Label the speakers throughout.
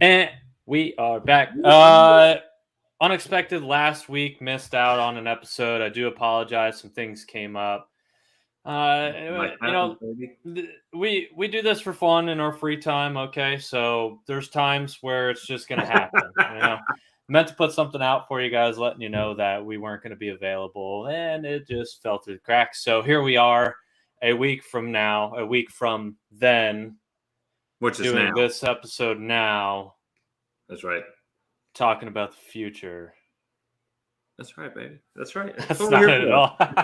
Speaker 1: And we are back. Unexpected last week, missed out on an episode. I do apologize. Some things came up.
Speaker 2: Life
Speaker 1: You
Speaker 2: happens,
Speaker 1: know,
Speaker 2: baby.
Speaker 1: we do this for fun in our free time. Okay, so there's times where it's just gonna happen. Meant to put something out for you guys, letting you know that we weren't going to be available, and it just fell through the cracks. So here we are, a week from now, a week from then,
Speaker 2: Which is
Speaker 1: doing
Speaker 2: now.
Speaker 1: this episode now.
Speaker 2: That's right.
Speaker 1: Talking about the future.
Speaker 2: That's right, baby. That's right.
Speaker 1: That's not it at all. That's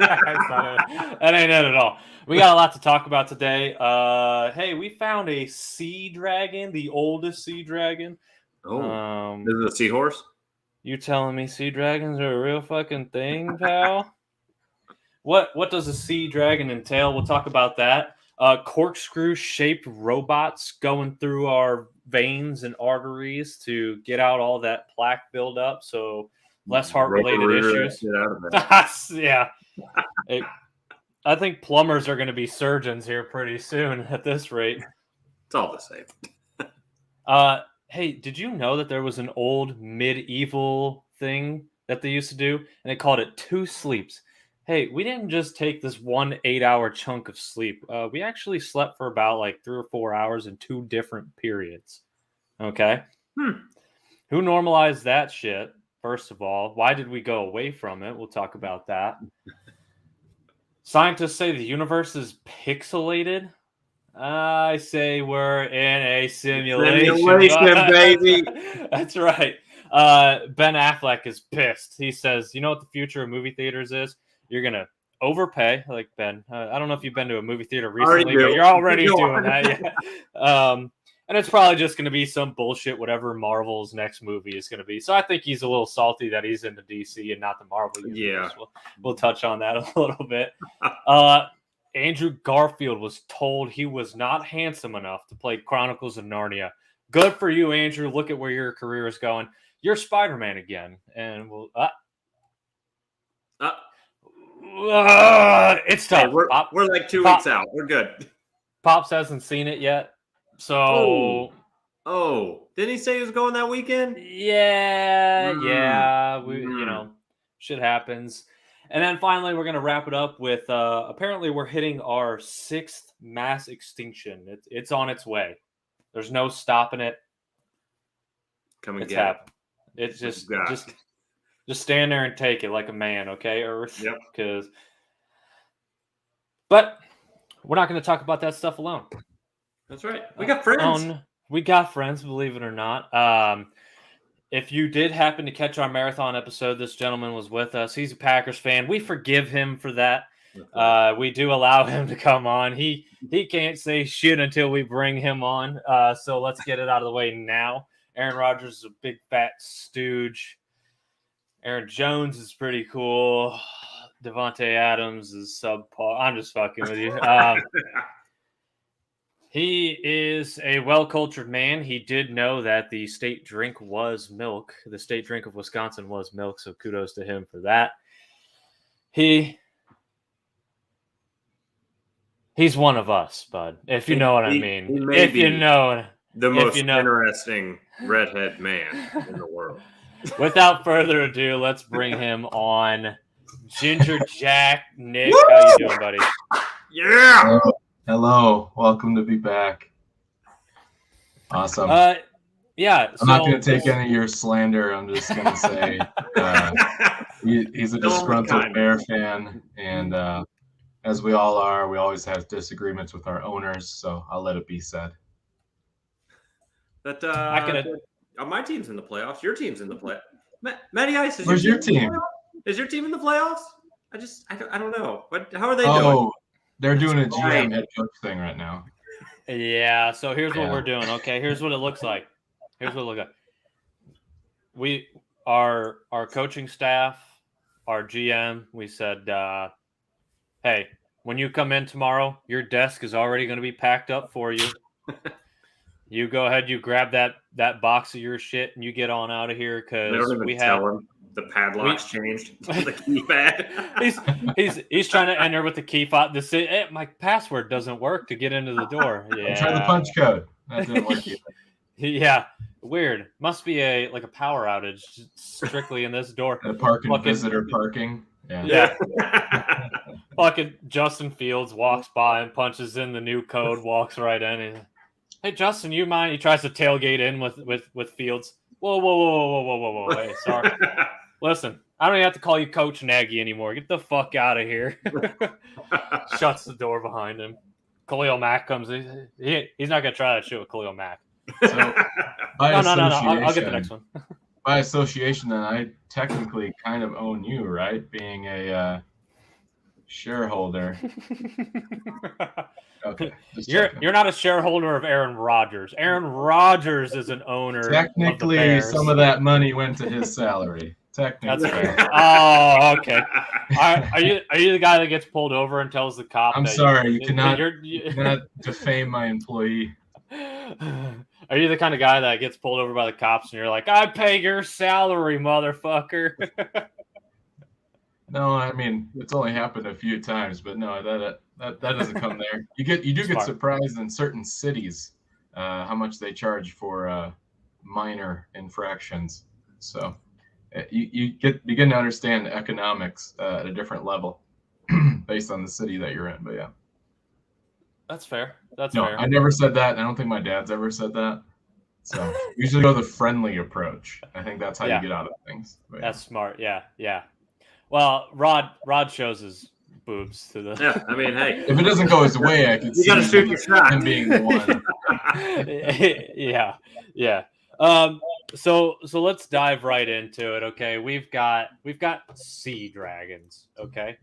Speaker 1: not it. That ain't it at all. We got a lot to talk about today. Hey, we found a sea dragon, the oldest sea dragon.
Speaker 2: Oh, this is a seahorse?
Speaker 1: You telling me sea dragons are a real fucking thing, pal? What does a sea dragon entail? We'll talk about that. Corkscrew-shaped robots going through our veins and arteries to get out all that plaque buildup, so less heart-related issues. Yeah. I think plumbers are going to be surgeons here pretty soon at this rate.
Speaker 2: It's all the same.
Speaker 1: Hey, did you know that there was an old medieval thing that they used to do, and they called it 2 sleeps? Hey, we didn't just take this 1 8-hour chunk of sleep. We actually slept for about like 3 or 4 hours in 2 different periods. Okay? Who normalized that shit? First of all, why did we go away from it? We'll talk about that. Scientists say the universe is pixelated. I say we're in a simulation,
Speaker 2: baby.
Speaker 1: That's right. Ben Affleck is pissed. He says, "You know what the future of movie theaters is? You're gonna overpay." Like Ben, I don't know if you've been to a movie theater recently, but you're already doing that. Yeah. And it's probably just going to be some bullshit, whatever Marvel's next movie is going to be. So I think he's a little salty that he's into DC and not the Marvel universe. Yeah. We'll touch on that a little bit. Andrew Garfield was told he was not handsome enough to play Chronicles of Narnia. Good for you, Andrew. Look at where your career is going. You're Spider-Man again. And we'll... it's tough.
Speaker 2: Hey, we're like 2 weeks out. We're good.
Speaker 1: Pops hasn't seen it yet. So...
Speaker 2: Oh, didn't he say he was going that weekend?
Speaker 1: Yeah. Shit happens. And then finally, we're going to wrap it up with, apparently we're hitting our 6th mass extinction. It's on its way. There's no stopping it.
Speaker 2: Come and
Speaker 1: it's
Speaker 2: get
Speaker 1: happened. It's just stand there and take it like a man, okay, Earth?
Speaker 2: Yep.
Speaker 1: But we're not going to talk about that stuff alone.
Speaker 2: That's right. We got friends.
Speaker 1: We got friends, believe it or not. If you did happen to catch our marathon episode, this gentleman was with us. He's a Packers fan. We forgive him for that. We do allow him to come on. He can't say shit until we bring him on. So let's get it out of the way now. Aaron Rodgers is a big fat stooge. Aaron Jones is pretty cool. Devontae Adams is subpar. I'm just fucking with you. He is a well-cultured man. He did know that the state drink was milk. The state drink of Wisconsin was milk, so kudos to him for that. He's one of us, bud, if you know what I mean. If you know.
Speaker 2: The most interesting redhead man in the world.
Speaker 1: Without further ado, let's bring him on. Ginger Jack Nick, how you doing, buddy?
Speaker 2: Yeah!
Speaker 3: Hello, welcome to be back. Awesome.
Speaker 1: Yeah.
Speaker 3: I'm not going to take any of your slander. I'm just going to say he's a disgruntled Bear fan, and as we all are, we always have disagreements with our owners, so I'll let it be said.
Speaker 2: But my team's in the playoffs. Your team's in the playoffs. Matty Ice,
Speaker 3: where's your team?
Speaker 2: Is your team in the playoffs? I don't know. How are they doing?
Speaker 3: They're doing a GM head coach thing right now.
Speaker 1: Yeah, so here's what we're doing. Okay, here's what it looks like. Our coaching staff, our GM, we said, hey, when you come in tomorrow, your desk is already going to be packed up for you. You go ahead, you grab that box of your shit, and you get on out of here because we have.
Speaker 2: The padlock's changed. The keypad.
Speaker 1: he's trying to enter with the key fob. My password doesn't work to get into the door. Yeah.
Speaker 3: Try the punch code. That didn't work either.
Speaker 1: Yeah. Weird. Must be a power outage strictly in this door.
Speaker 3: Visitor parking.
Speaker 1: Yeah. Fucking Justin Fields walks by and punches in the new code, walks right in. And, hey, Justin, you mind? He tries to tailgate in with Fields. Whoa. Hey, sorry. Listen, I don't even have to call you Coach Nagy anymore. Get the fuck out of here. Shuts the door behind him. Khalil Mack comes in. He's not going to try that shit with Khalil Mack. So, no. I'll get the next one.
Speaker 3: By association, then, I technically kind of own you, right? Being a shareholder. Okay.
Speaker 1: You're not a shareholder of Aaron Rodgers. Aaron Rodgers is an owner.
Speaker 3: Technically,
Speaker 1: of the Bears.
Speaker 3: Some of that money went to his salary. Technically.
Speaker 1: That's fair. Oh, okay. Are you the guy that gets pulled over and tells the cop?
Speaker 3: I'm sorry, you cannot defame my employee.
Speaker 1: Are you the kind of guy that gets pulled over by the cops and you're like, I pay your salary, motherfucker?
Speaker 3: No, I mean, it's only happened a few times, but no, that doesn't come there. You do get surprised in certain cities how much they charge for minor infractions. So you begin to understand economics at a different level based on the city that you're in. But yeah,
Speaker 1: that's fair. Fair.
Speaker 3: I never said that. I don't think my dad's ever said that. So usually go the friendly approach. I think that's how you get out of things. But,
Speaker 1: that's smart. Yeah. Well, Rod shows his boobs to the.
Speaker 2: Yeah, I mean, hey,
Speaker 3: if it doesn't go his way, I can see.
Speaker 2: You got to shoot your shot.
Speaker 3: Him being the one.
Speaker 1: Yeah. So let's dive right into it. Okay, we've got sea dragons. Okay,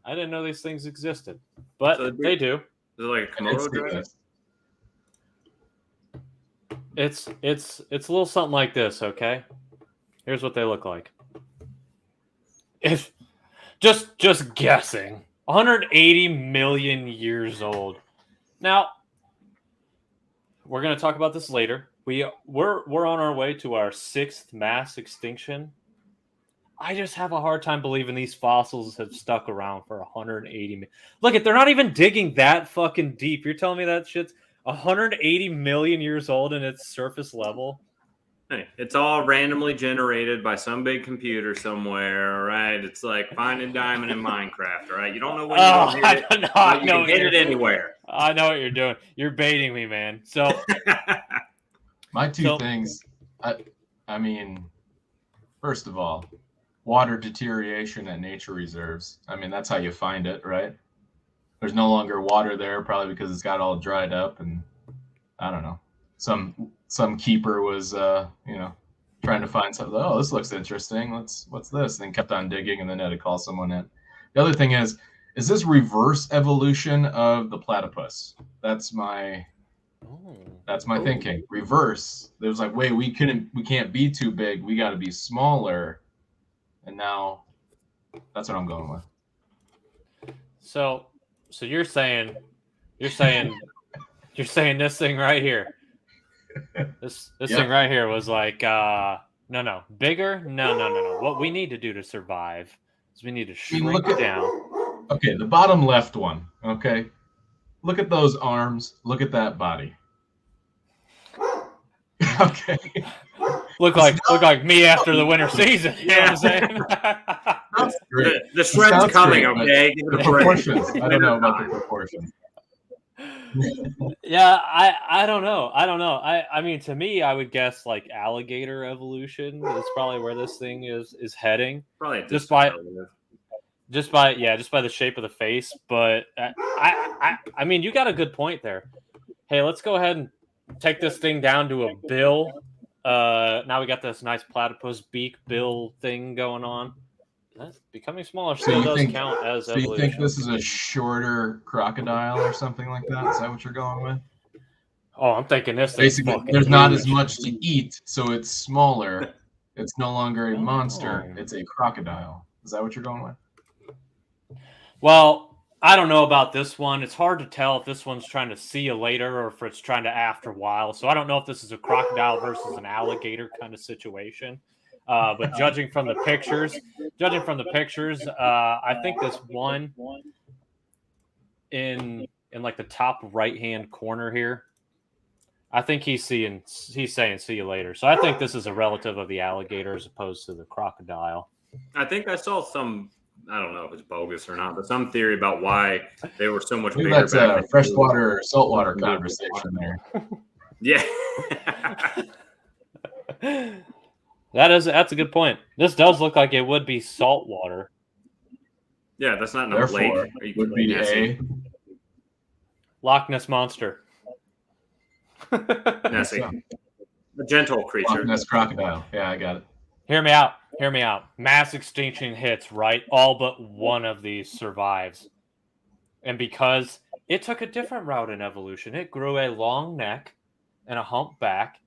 Speaker 1: I didn't know these things existed, but they do.
Speaker 2: Is it like a Komodo dragon?
Speaker 1: It's a little something like this. Okay, here's what they look like. If just guessing, 180 million years old. Now, we're going to talk about this later. We're on our way to our 6th mass extinction. I just have a hard time believing these fossils have stuck around for 180 million. Look, they're not even digging that fucking deep. You're telling me that shit's 180 million years old and its surface level?
Speaker 2: Hey, it's all randomly generated by some big computer somewhere, right? It's like finding diamond in Minecraft, right? You don't know when you hit it. You can hit it anywhere.
Speaker 1: I know what you're doing. You're baiting me, man. So
Speaker 3: my two things, I mean, first of all, water deterioration at nature reserves. I mean, that's how you find it, right? There's no longer water there, probably because it's got all dried up, and I don't know. Some keeper was trying to find something. Oh, this looks interesting. What's this? And then kept on digging, and then had to call someone in. The other thing is this reverse evolution of the platypus? That's my thinking. Reverse. There was like, wait, we can't be too big. We got to be smaller. And now that's what I'm going with.
Speaker 1: So you're saying this thing right here. This thing right here was like no bigger. No. What we need to do to survive is we need to shrink down.
Speaker 3: Okay, the bottom left one. Okay, look at those arms. Look at that body. Okay.
Speaker 1: Look like me after the winter season. You know what I'm saying?
Speaker 2: The shred's coming. Okay,
Speaker 3: the proportions. I don't know about the proportions.
Speaker 1: Yeah, I don't know. I mean, to me, I would guess like alligator evolution is probably where this thing is heading.
Speaker 2: Probably
Speaker 1: just by the shape of the face. But I mean, you got a good point there. Hey, let's go ahead and take this thing down to a bill. Now we got this nice platypus beak bill thing going on. That's becoming smaller still does count as evolution.
Speaker 3: So you think this is a shorter crocodile or something like that? Is that what you're going with?
Speaker 1: Oh, I'm thinking this.
Speaker 3: Basically, there's not as much to eat, so it's smaller. It's no longer a monster. It's a crocodile. Is that what you're going with?
Speaker 1: Well, I don't know about this one. It's hard to tell if this one's trying to see you later or if it's trying to after a while. So I don't know if this is a crocodile versus an alligator kind of situation. But judging from the pictures, I think this one in like the top right hand corner here, I think he's saying see you later. So I think this is a relative of the alligator as opposed to the crocodile.
Speaker 2: I think I saw some, I don't know if it's bogus or not, but some theory about why they were so much bigger.
Speaker 3: That's a freshwater, saltwater conversation there.
Speaker 2: Yeah.
Speaker 1: That's a good point. This does look like it would be saltwater.
Speaker 2: Yeah, that's not no lake.
Speaker 3: Would be a
Speaker 1: Loch Ness monster.
Speaker 2: Nessie. A gentle creature.
Speaker 3: Loch Ness crocodile. Yeah, I got it.
Speaker 1: Hear me out. Hear me out. Mass extinction hits, right? All but one of these survives. And because it took a different route in evolution, it grew a long neck and a hump back,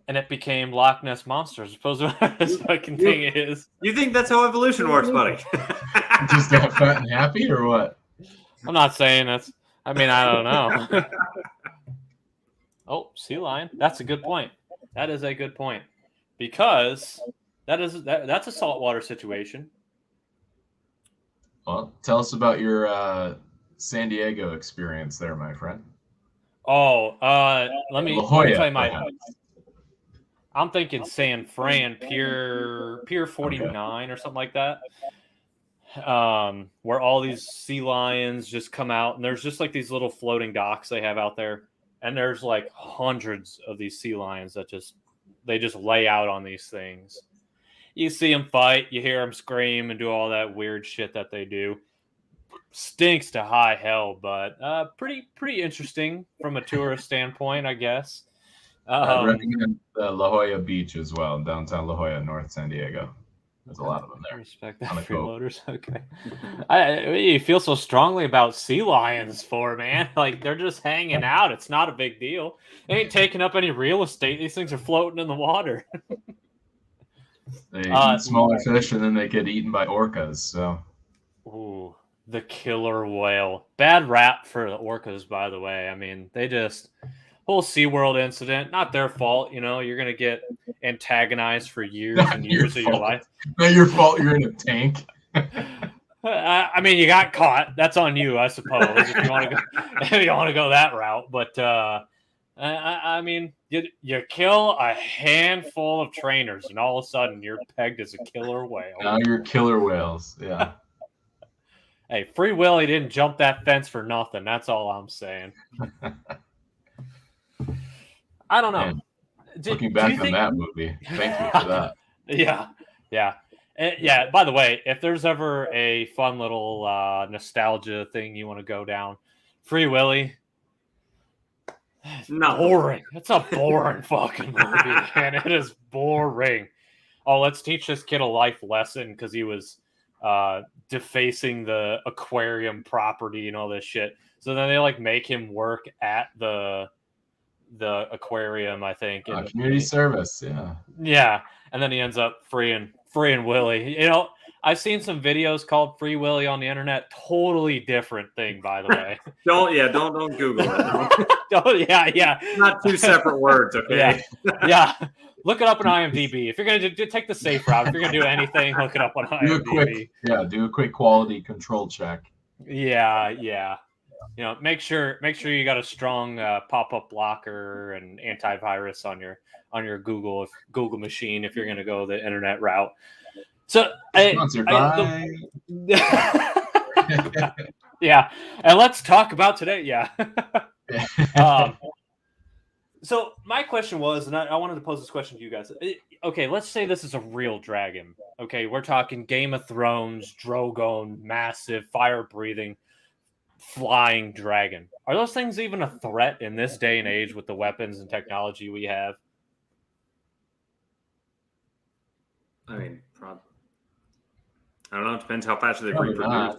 Speaker 1: and it became Loch Ness Monster as opposed to what this fucking thing is.
Speaker 2: You think that's how evolution works, buddy?
Speaker 3: Just got fat and happy, or what?
Speaker 1: I'm not saying that's. I mean, I don't know. Oh, sea lion. That's a good point. That is a good point. Because that's a saltwater situation.
Speaker 3: Well, tell us about your San Diego experience there, my friend.
Speaker 1: Oh, let me tell you my. I'm thinking San Fran, Pier 49 or something like that. Where all these sea lions just come out, and there's just like these little floating docks they have out there, and there's like hundreds of these sea lions that just lay out on these things. You see them fight, you hear them scream and do all that weird shit that they do. Stinks to high hell, but pretty interesting from a tourist standpoint, I guess.
Speaker 3: I recommend La Jolla Beach as well, downtown La Jolla, North San Diego. There's a lot of them there.
Speaker 1: Respect that, freeloaders. Okay. You feel so strongly about sea lions for, man. Like, they're just hanging out. It's not a big deal. They ain't taking up any real estate. These things are floating in the water.
Speaker 3: They eat smaller fish, and then they get eaten by orcas. So,
Speaker 1: ooh, the killer whale. Bad rap for the orcas, by the way. I mean, they just... whole SeaWorld incident, not their fault. You know, you're going to get antagonized for years and years of your life.
Speaker 3: Not your fault. You're in a tank.
Speaker 1: I mean, you got caught. That's on you, I suppose, if you want to go that route. But I mean, you kill a handful of trainers, and all of a sudden you're pegged as a killer whale.
Speaker 3: Now you're killer whales. Yeah.
Speaker 1: Hey, Free Willy didn't jump that fence for nothing. That's all I'm saying. I don't know.
Speaker 3: Man, looking back on that movie, thank you for that.
Speaker 1: Yeah. By the way, if there's ever a fun little nostalgia thing you want to go down, Free Willy.
Speaker 2: No,
Speaker 1: boring. It's a boring fucking movie, and it is boring. Oh, let's teach this kid a life lesson because he was defacing the aquarium property and all this shit. So then they like make him work at the aquarium, I think.
Speaker 3: Community service,
Speaker 1: yeah. And then he ends up freeing Willy. You know, I've seen some videos called Free Willy on the internet. Totally different thing, by the way.
Speaker 2: Don't Google it.
Speaker 1: Yeah.
Speaker 2: Not two separate words, okay?
Speaker 1: Yeah. Look it up on IMDb. If you're gonna take the safe route, if you're gonna do anything, look it up on IMDb.
Speaker 3: Do a quick quality control check.
Speaker 1: Yeah. You know, make sure you got a strong pop-up blocker and antivirus on your Google machine if you're going to go the internet route. So, yeah, and let's talk about today. Yeah. So my question was, and I wanted to pose this question to you guys. Okay, let's say this is a real dragon. Okay, we're talking Game of Thrones, Drogon, massive, fire-breathing, flying dragon. Are those things even a threat in this day and age with the weapons and technology we have?
Speaker 2: I mean, I don't know. It depends how fast they reproduce.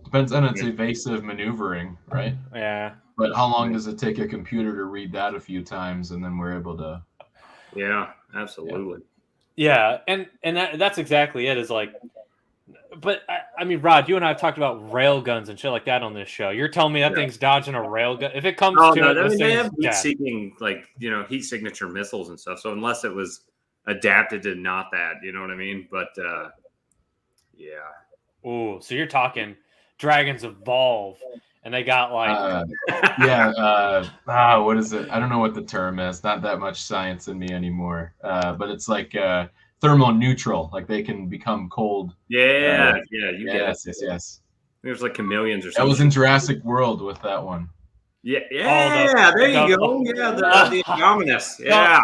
Speaker 3: Depends on its evasive maneuvering, right?
Speaker 1: Yeah.
Speaker 3: But how long does it take a computer to read that a few times, and then we're able to?
Speaker 2: Yeah, absolutely.
Speaker 1: Yeah, and that's exactly it. Is like, but I mean, Rod, you and I have talked about rail guns and shit like that on this show. You're telling me that thing's dodging a rail gun? If it comes to it,
Speaker 2: they have heat-seeking, heat signature missiles and stuff. So unless it was adapted to not that, you know what I mean? But yeah.
Speaker 1: Ooh, so you're talking dragons evolve, and they got like
Speaker 3: what is it? I don't know what the term is. Not that much science in me anymore. But it's like thermoneutral. Like they can become cold.
Speaker 2: Yeah, you get it.
Speaker 3: Yes.
Speaker 2: There's like chameleons or something.
Speaker 3: That was in Jurassic World with that one.
Speaker 2: Yeah, there you go. Yeah, the Indominus. Yeah.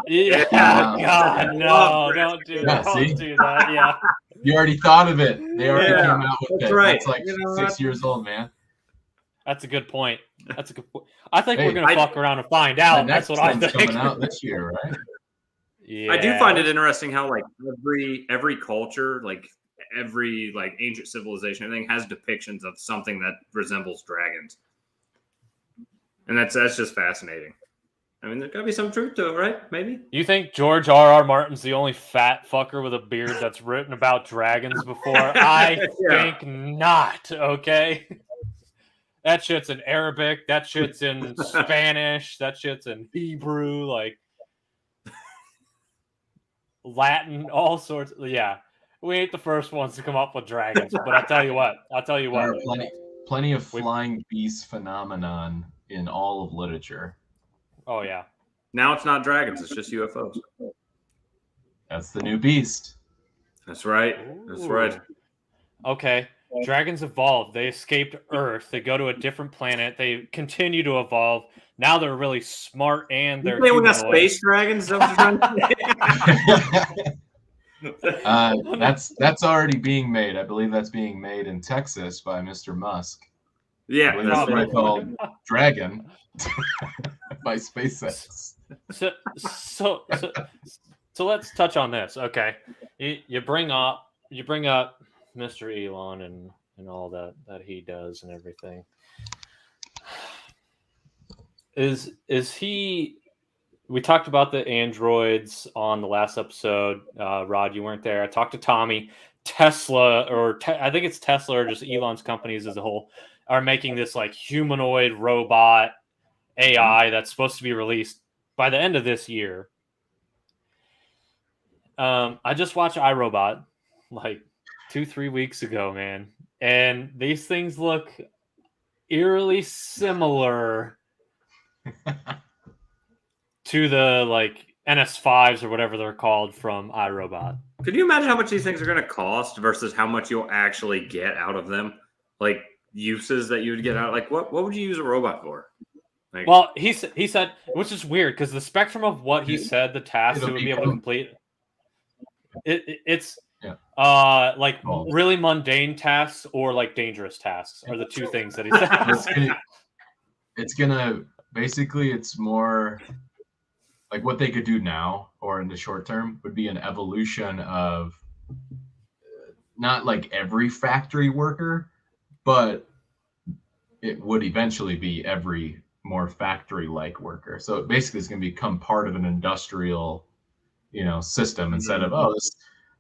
Speaker 1: God, no, don't do that. Don't do that. Yeah.
Speaker 3: You already thought of it. They already came out with
Speaker 2: that's
Speaker 3: it.
Speaker 2: Right.
Speaker 3: It's like 6 years old, man.
Speaker 1: That's a good point. I think we're gonna fuck around and find out. That's what I think.
Speaker 3: Coming out this year, right?
Speaker 2: Yeah. I do find it interesting how like every culture, like every like ancient civilization, everything has depictions of something that resembles dragons, and that's just fascinating. I mean, there's gotta be some truth to it, right? Maybe.
Speaker 1: You think George R.R. Martin's the only fat fucker with a beard that's written about dragons before? I think not. Okay. That shit's in Arabic. That shit's in Spanish. That shit's in Hebrew, like Latin, all sorts. Yeah, we ain't the first ones to come up with dragons. But I'll tell you what.
Speaker 3: There are plenty of flying beast phenomenon in all of literature.
Speaker 1: Oh yeah.
Speaker 2: Now it's not dragons; it's just UFOs.
Speaker 3: That's the new beast.
Speaker 2: That's right. That's right.
Speaker 1: Okay. Dragons evolved. They escaped Earth. They go to a different planet. They continue to evolve. Now they're really smart and they're.
Speaker 2: We got space dragons.
Speaker 3: That's already being made. I believe that's being made in Texas by Mr. Musk.
Speaker 2: Yeah,
Speaker 3: that's what I call Dragon by SpaceX.
Speaker 1: So let's touch on this. Okay, you bring up Mr. Elon and all that he does and everything. Is he? We talked about the androids on the last episode. Rod, you weren't there. I talked to Tommy. Tesla, I think it's Tesla or just Elon's companies as a whole, are making this like humanoid robot AI that's supposed to be released by the end of this year. I just watched iRobot like 2-3 weeks ago, man. And these things look eerily similar to the like NS5s or whatever they're called from iRobot.
Speaker 2: Could you imagine how much these things are going to cost versus how much you'll actually get out of them? Like uses that you would get out. Like what would you use a robot for? Like,
Speaker 1: well, he said, which is weird because the spectrum of what he said, the tasks it would be able to complete, it's like really mundane tasks or like dangerous tasks are the two things that he said.
Speaker 3: It's gonna basically, it's more like what they could do now or in the short term would be an evolution of not like every factory worker, but it would eventually be every more factory-like worker. So it basically is going to become part of an industrial, system instead of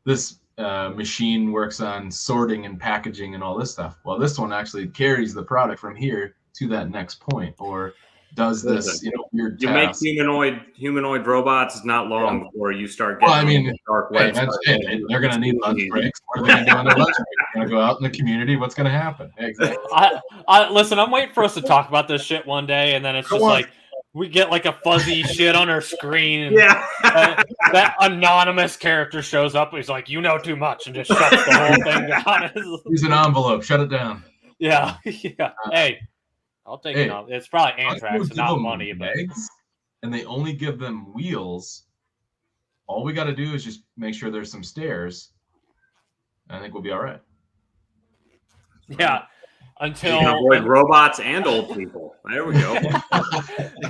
Speaker 3: this machine works on sorting and packaging and all this stuff. Well, this one actually carries the product from here to that next point, or does this weird task.
Speaker 2: You make humanoid robots not long before you start getting dark web.
Speaker 3: That's it. They're going to need lunch breaks. What are they going to do on their lunch break? They're going to go out in the community. What's going to happen? Exactly.
Speaker 1: Listen, I'm waiting for us to talk about this shit one day, and then it's just like we get like a fuzzy shit on our screen. And that anonymous character shows up. And he's like, "You know too much," and just shuts the whole thing down.
Speaker 3: Use an envelope. Shut it down.
Speaker 1: Yeah. Hey. I'll take it off. It's probably anthrax and not money.
Speaker 3: Legs, and they only give them wheels. All we got to do is just make sure there's some stairs. I think we'll be all right.
Speaker 1: Yeah. Until
Speaker 2: avoid robots and old people. There we go.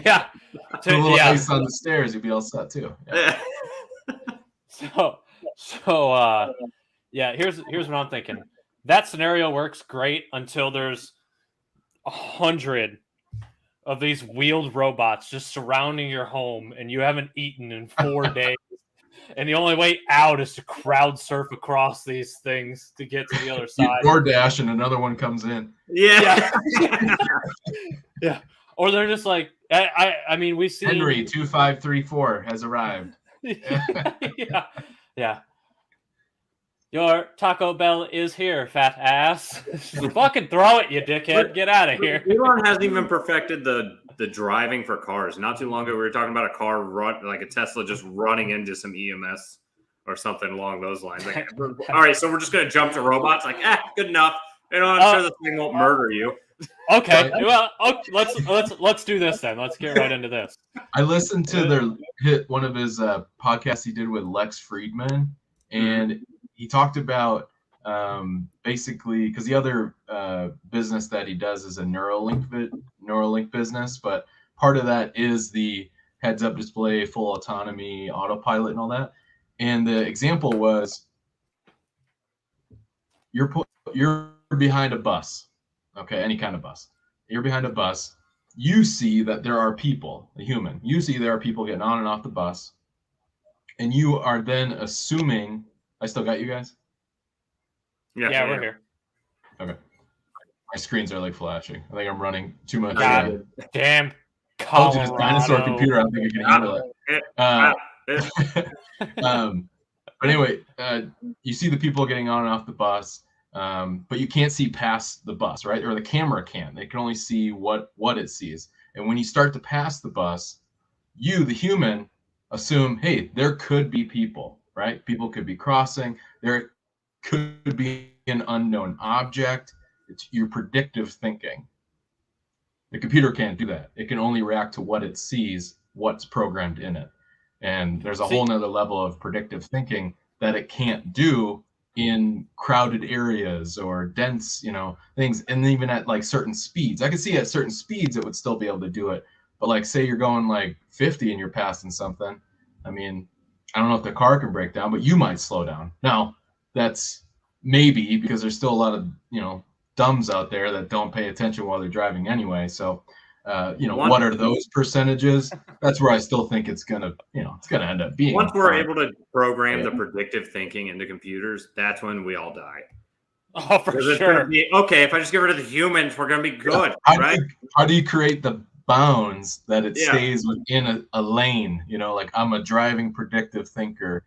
Speaker 1: Yeah.
Speaker 3: Put a little ice on the stairs, you'll be all set too. Yeah.
Speaker 1: So here's what I'm thinking. That scenario works great until there's 100 of these wheeled robots just surrounding your home and you haven't eaten in 4 days and the only way out is to crowd surf across these things to get to the other side.
Speaker 3: DoorDash and another one comes in.
Speaker 1: Yeah. Or they're just like, I mean, we've seen
Speaker 3: Henry 2534 has arrived.
Speaker 1: Yeah. Your Taco Bell is here, fat ass. Fucking throw it, you dickhead. Get out of here.
Speaker 2: Elon hasn't even perfected the driving for cars. Not too long ago, we were talking about a car like a Tesla just running into some EMS or something along those lines. Like, all right, so we're just going to jump to robots? Like, good enough. I'm sure this thing won't murder you.
Speaker 1: Okay, well, let's do this then. Let's get right into this.
Speaker 3: I listened to one of his podcasts he did with Lex Friedman, and he talked about basically, because the other business that he does is a Neuralink business, but part of that is the heads-up display, full autonomy, autopilot, and all that. And the example was you're behind a bus, okay, any kind of bus. You're behind a bus. You see that there are people, a human. You see there are people getting on and off the bus, and you are then assuming. I still got you guys?
Speaker 1: Yeah, we're here.
Speaker 3: Okay. My screens are like flashing. I think I'm running too much.
Speaker 1: God damn.
Speaker 3: Told you this dinosaur computer. I don't think it can handle it. But anyway, you see the people getting on and off the bus, but you can't see past the bus, right? Or the camera can. They can only see what it sees. And when you start to pass the bus, you, the human, assume, hey, there could be people, right? People could be crossing. There could be an unknown object. It's your predictive thinking. The computer can't do that. It can only react to what it sees, what's programmed in it. And there's a whole nother level of predictive thinking that it can't do in crowded areas or dense, things. And even at like certain speeds, I could see at certain speeds it would still be able to do it. But like, say you're going like 50 and you're passing something. I mean, I don't know if the car can break down, but you might slow down. Now, that's maybe because there's still a lot of, dumbs out there that don't pay attention while they're driving anyway. So, what are those percentages? That's where I still think it's gonna end up being.
Speaker 2: Once we're able to program the predictive thinking into computers, that's when we all die.
Speaker 1: Oh, for sure.
Speaker 2: Okay, if I just get rid of the humans, we're gonna be good, right?
Speaker 3: How do you create the bounds that it stays within a lane? Like I'm a driving predictive thinker.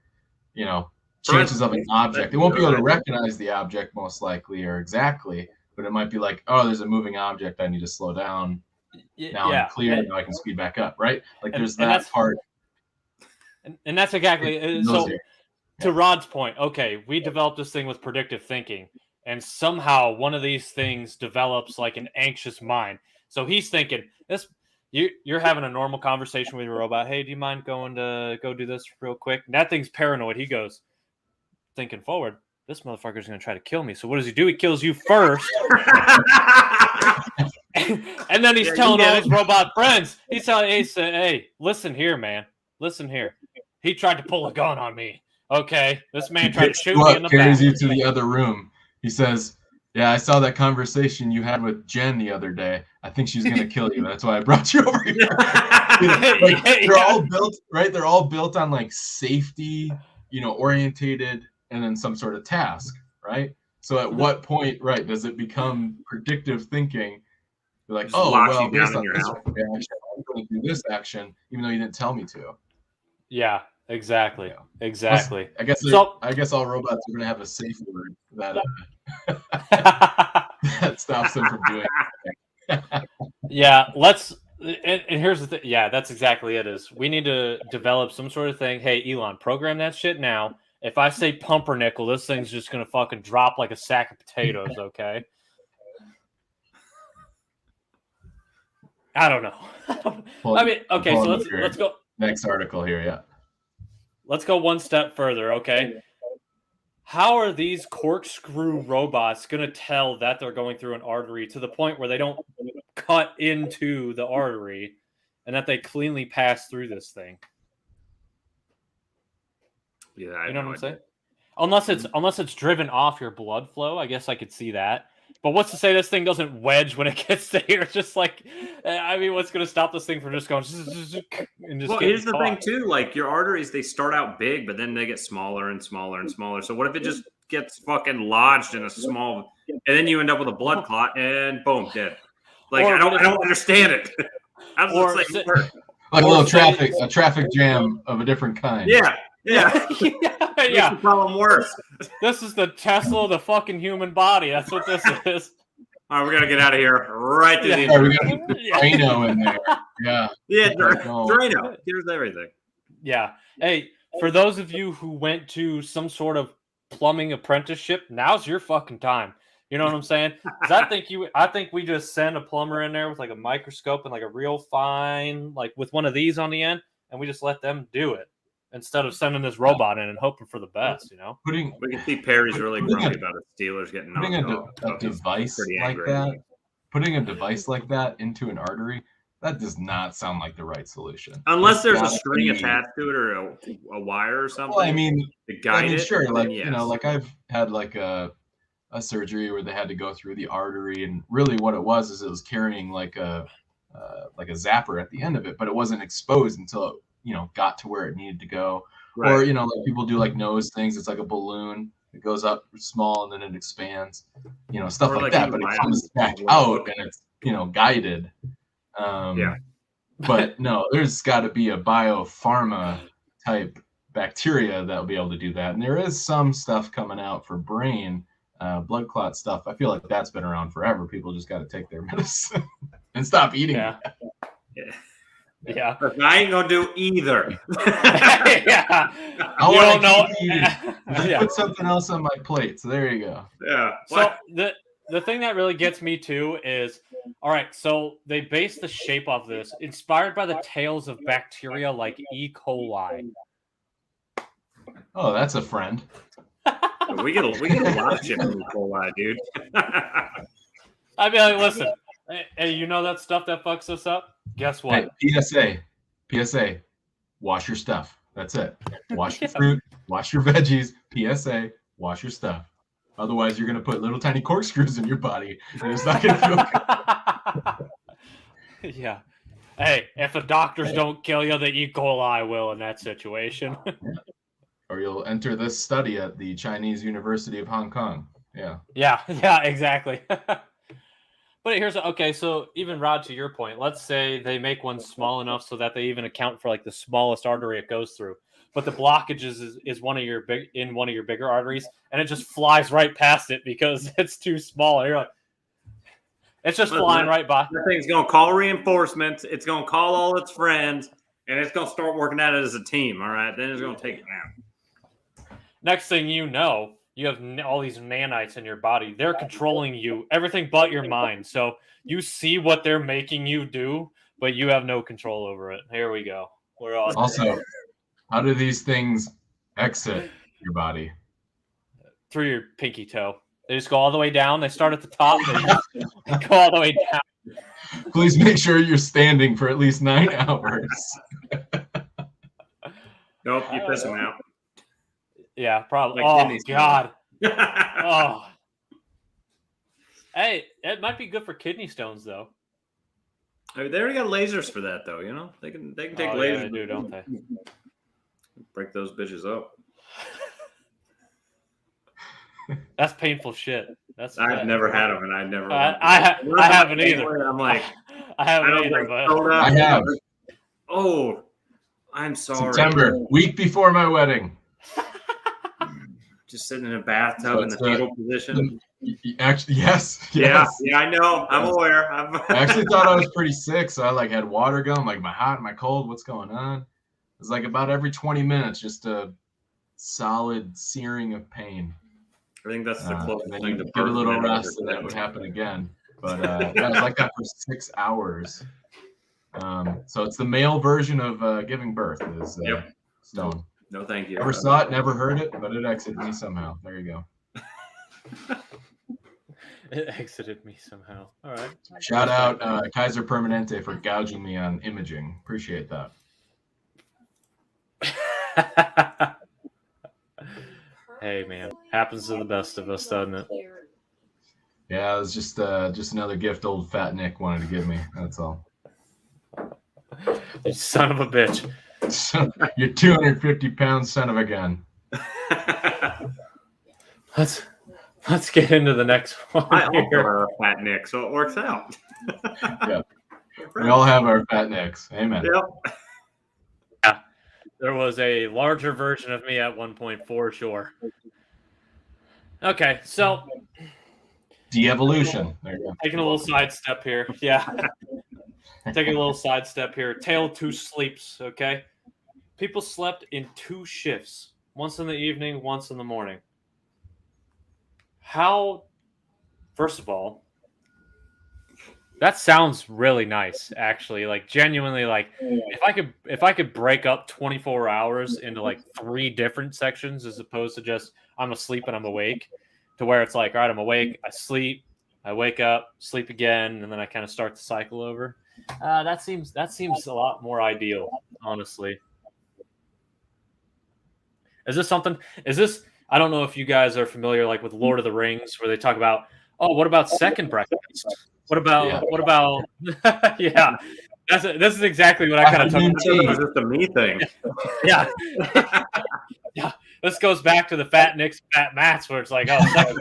Speaker 3: Chances of an object. It won't be able to recognize the object most likely or exactly, but it might be like, oh, there's a moving object. I need to slow down. Now I'm clear. Now I can speed back up, right? Like there's that part.
Speaker 1: And that's exactly so. To Rod's point, okay, we developed this thing with predictive thinking, and somehow one of these things develops like an anxious mind. So he's thinking this. You're having a normal conversation with your robot. Hey, do you mind going to go do this real quick? And that thing's paranoid. He goes, thinking forward, this motherfucker's going to try to kill me. So what does he do? He kills you first. And then he's telling all his robot friends. He's telling, hey, listen here, man. Listen here. He tried to pull a gun on me. Okay. This man tried to shoot me in the back.
Speaker 3: Carries you to the other room. He says, yeah, I saw that conversation you had with Jen the other day. I think she's going to kill you. That's why I brought you over here. They're all built, right? They're all built on like safety, orientated, and then some sort of task, right? So at what point, right, does it become predictive thinking? You're like, oh, well, based on this reaction, I'm going to do this action, even though you didn't tell me to.
Speaker 1: Yeah, exactly. Exactly.
Speaker 3: I guess all robots are going to have a safe word that that stops them from doing it.
Speaker 1: Yeah, and here's the thing. Yeah, that's exactly it. Is we need to develop some sort of thing. Hey, Elon, program that shit now. If I say pumpernickel, this thing's just gonna fucking drop like a sack of potatoes. Okay. I don't know. I mean, okay. So let's go.
Speaker 3: Next article here. Yeah.
Speaker 1: Let's go one step further. Okay. How are these corkscrew robots going to tell that they're going through an artery to the point where they don't cut into the artery and that they cleanly pass through this thing?
Speaker 2: Yeah,
Speaker 1: you know what I'm saying? Unless it's driven off your blood flow, I guess I could see that. But what's to say this thing doesn't wedge when it gets there? It's just like, I mean, what's going to stop this thing from just going and just? Well,
Speaker 2: here's the thing too. Like your arteries, they start out big, but then they get smaller and smaller and smaller. So what if it just gets fucking lodged in a small, and then you end up with a blood clot and boom, dead. Like I don't understand it. How does it work?
Speaker 3: Like a little traffic jam of a different kind.
Speaker 2: Yeah.
Speaker 1: yeah.
Speaker 2: Makes the problem worse.
Speaker 1: This is the Tesla of the fucking human body. That's what this is.
Speaker 2: All right, we gotta get out of here right to the
Speaker 3: Yeah, we got the Drano in there. Yeah.
Speaker 2: Yeah, Drano. Here's everything.
Speaker 1: Yeah. Hey, for those of you who went to some sort of plumbing apprenticeship, now's your fucking time. You know what I'm saying? 'Cause I think we just send a plumber in there with like a microscope and like a real fine, like with one of these on the end, and we just let them do it instead of sending this robot in and hoping for the best. You know?
Speaker 2: We can see Perry's really grumpy about his Steelers getting knocked off.
Speaker 3: A device like that. Putting a device like that into an artery, that does not sound like the right solution.
Speaker 2: Unless there's a string attached to it or a wire or something.
Speaker 3: Well, I mean,
Speaker 2: to guide it.
Speaker 3: Sure. Like
Speaker 2: yes.
Speaker 3: You know, like I've had like a surgery where they had to go through the artery, and really what it was carrying like a zapper at the end of it, but it wasn't exposed until it, you know, got to where it needed to go. Right. Or, you know, like people do like nose things. It's like a balloon. It goes up small and then it expands, you know, stuff like that. But it comes back out and it's, you know, guided. But no, there's got to be a biopharma type bacteria that will be able to do that. And there is some stuff coming out for brain, blood clot stuff. I feel like that's been around forever. People just got to take their medicine and stop eating.
Speaker 2: Yeah. I ain't gonna do either.
Speaker 1: Yeah.
Speaker 3: You don't know. Put something else on my plate. So there you go.
Speaker 2: Yeah.
Speaker 1: So the thing that really gets me too is, all right, so they base the shape of this inspired by the tails of bacteria like E. coli.
Speaker 3: Oh, that's a friend.
Speaker 2: We get a lot of shit from E. coli, dude.
Speaker 1: I mean, like, listen, hey, you know that stuff that fucks us up? Guess what?
Speaker 3: Hey, PSA, wash your stuff. That's it. Wash your fruit, wash your veggies. PSA, wash your stuff. Otherwise, you're going to put little tiny corkscrews in your body, and it's not going to feel
Speaker 1: good. Yeah. Hey, if the doctors don't kill you, the E. coli will in that situation.
Speaker 3: Or you'll enter this study at the Chinese University of Hong Kong. Yeah.
Speaker 1: Yeah, exactly. But here's okay. So even Rod, to your point, let's say they make one small enough so that they even account for like the smallest artery it goes through, but the blockage is one of your bigger arteries, and it just flies right past it because it's too small. And you're like, it's just flying right by.
Speaker 2: The thing's gonna call reinforcements. It's gonna call all its friends, and it's gonna start working at it as a team. All right, then it's gonna take it down.
Speaker 1: Next thing you know, you have all these nanites in your body. They're controlling you, everything but your mind. So you see what they're making you do, but you have no control over it. Here we go. We're all
Speaker 3: also, how do these things exit your body?
Speaker 1: Through your pinky toe. They just go all the way down. They start at the top. They go all the way down.
Speaker 3: Please make sure you're standing for at least 9 hours.
Speaker 2: Nope, you piss them out.
Speaker 1: Yeah, probably.
Speaker 2: Like
Speaker 1: God. Oh. Hey, it might be good for kidney stones, though.
Speaker 2: I mean, they already got lasers for that, though. You know, they can take lasers.
Speaker 1: Yeah, they do, don't they?
Speaker 2: Break those bitches up.
Speaker 1: That's painful shit.
Speaker 2: I've never had them, and I never.
Speaker 1: I haven't either.
Speaker 2: I'm like,
Speaker 1: I haven't either. But
Speaker 3: I have.
Speaker 2: Oh, I'm sorry.
Speaker 3: September, week before my wedding.
Speaker 2: Just sitting in a bathtub in the fetal position.
Speaker 3: Actually, yes.
Speaker 2: Yeah, I know. I'm aware.
Speaker 3: I actually thought I was pretty sick, so I had water going. Like, am I hot? Am I cold? What's going on? It was like about every 20 minutes, just a solid searing of pain.
Speaker 2: I think that's the closest thing to
Speaker 3: get a little rest, and that would happen again. But that was like that for 6 hours. So it's the male version of giving birth is stone.
Speaker 2: No, thank you.
Speaker 3: Never saw it, never heard it, but it exited me somehow. There you go.
Speaker 1: It exited me somehow. All right.
Speaker 3: Shout out Kaiser Permanente for gouging me on imaging. Appreciate that.
Speaker 1: Hey, man. Happens to the best of us, doesn't it?
Speaker 3: Yeah, it was just another gift old Fat Nick wanted to give me. That's all.
Speaker 1: You son of a bitch.
Speaker 3: You're 250-pound son of a gun.
Speaker 1: Let's get into the next one.
Speaker 2: I also have a Fat Nick, so it works out.
Speaker 3: Yeah, we all have our Fat Nicks. Amen.
Speaker 2: Yep.
Speaker 1: There was a larger version of me at one point for sure. Okay, so
Speaker 3: de-evolution.
Speaker 1: Taking a little sidestep here. Yeah. Taking a little sidestep here. Tale of two sleeps, okay? People slept in 2 shifts. Once in the evening, once in the morning. How, first of all, that sounds really nice, actually. Like genuinely, like if I could break up 24 hours into like 3 different sections as opposed to just I'm asleep and I'm awake, to where it's like, all right, I'm awake, I sleep, I wake up, sleep again, and then I kind of start the cycle over. That seems a lot more ideal, honestly. Is this something? Is this? I don't know if you guys are familiar, like with Lord of the Rings, where they talk about, oh, what about second breakfast? What about?
Speaker 3: Yeah.
Speaker 1: What about? Yeah, this is exactly what I kind of took.
Speaker 2: It's just a me thing.
Speaker 1: Yeah, yeah. This goes back to the Fat Nick's Fat Mats, where it's like, oh,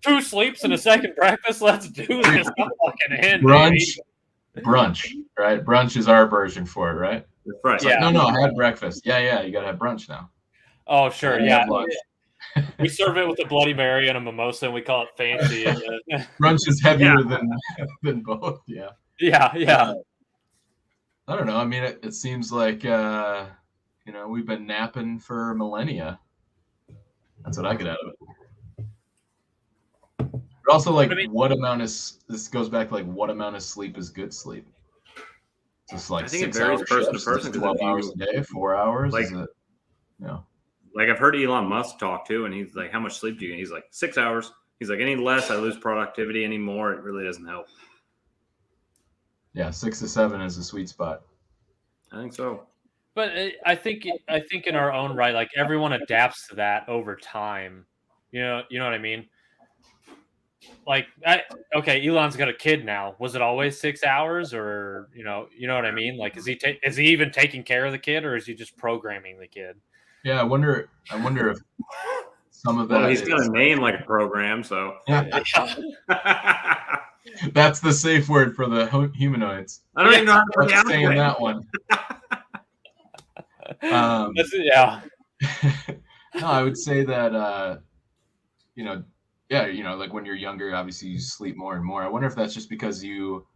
Speaker 1: 2 sleeps and a second breakfast. Let's do this. I'm fucking in.
Speaker 3: Brunch, right? Brunch is our version for it, right?
Speaker 2: Right.
Speaker 3: Yeah. Like, no, I had breakfast. Yeah, you gotta have brunch now.
Speaker 1: Oh, sure, yeah. We serve it with a Bloody Mary and a mimosa, and we call it fancy.
Speaker 3: Brunch is heavier than both. Yeah.
Speaker 1: Yeah.
Speaker 3: I don't know. I mean, it seems like we've been napping for millennia. That's what I get out of it. But also, like, what amount is this goes back to, like, what amount of sleep is good sleep? Just like
Speaker 2: I think
Speaker 3: 6
Speaker 2: it varies
Speaker 3: hours
Speaker 2: person to
Speaker 3: shifts,
Speaker 2: person.
Speaker 3: 12 hours a day, 4 hours.
Speaker 2: Like,
Speaker 3: is it? No.
Speaker 2: Like I've heard Elon Musk talk too, and he's like, "How much sleep do you get?" He's like, 6 hours. He's like, any less, I lose productivity. Any more, it really doesn't help.
Speaker 3: Yeah, 6 to 7 is the sweet spot.
Speaker 2: I think so.
Speaker 1: But I think in our own right, like everyone adapts to that over time. You know what I mean? Like, okay, Elon's got a kid now. Was it always 6 hours, or you know what I mean? Like, is he even taking care of the kid, or is he just programming the kid?
Speaker 3: Yeah, I wonder if some of that.
Speaker 2: Well, he's got a name like a program, so
Speaker 3: yeah. That's the safe word for the humanoids.
Speaker 2: I don't even know how to
Speaker 3: pronounce saying that one.
Speaker 1: Yeah.
Speaker 3: No, I would say that like when you're younger, obviously you sleep more and more. I wonder if that's just because you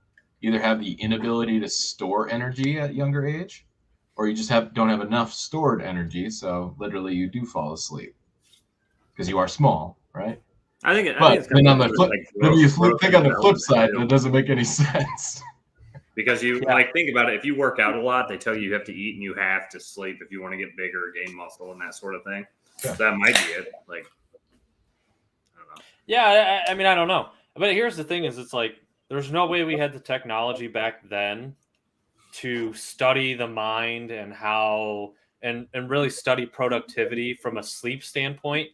Speaker 3: either have the inability to store energy at younger age, or you just don't have enough stored energy, so literally you do fall asleep because you are small, right?
Speaker 2: I think
Speaker 3: then on the flip, maybe you think on the flip side, that doesn't make any sense.
Speaker 2: Because like think about it, if you work out a lot, they tell you have to eat and you have to sleep if you want to get bigger, gain muscle, and that sort of thing. Yeah. So that might be it. Like, I don't know.
Speaker 1: Yeah, I mean, I don't know. But here's the thing: is it's like there's no way we had the technology back then to study the mind and how and really study productivity from a sleep standpoint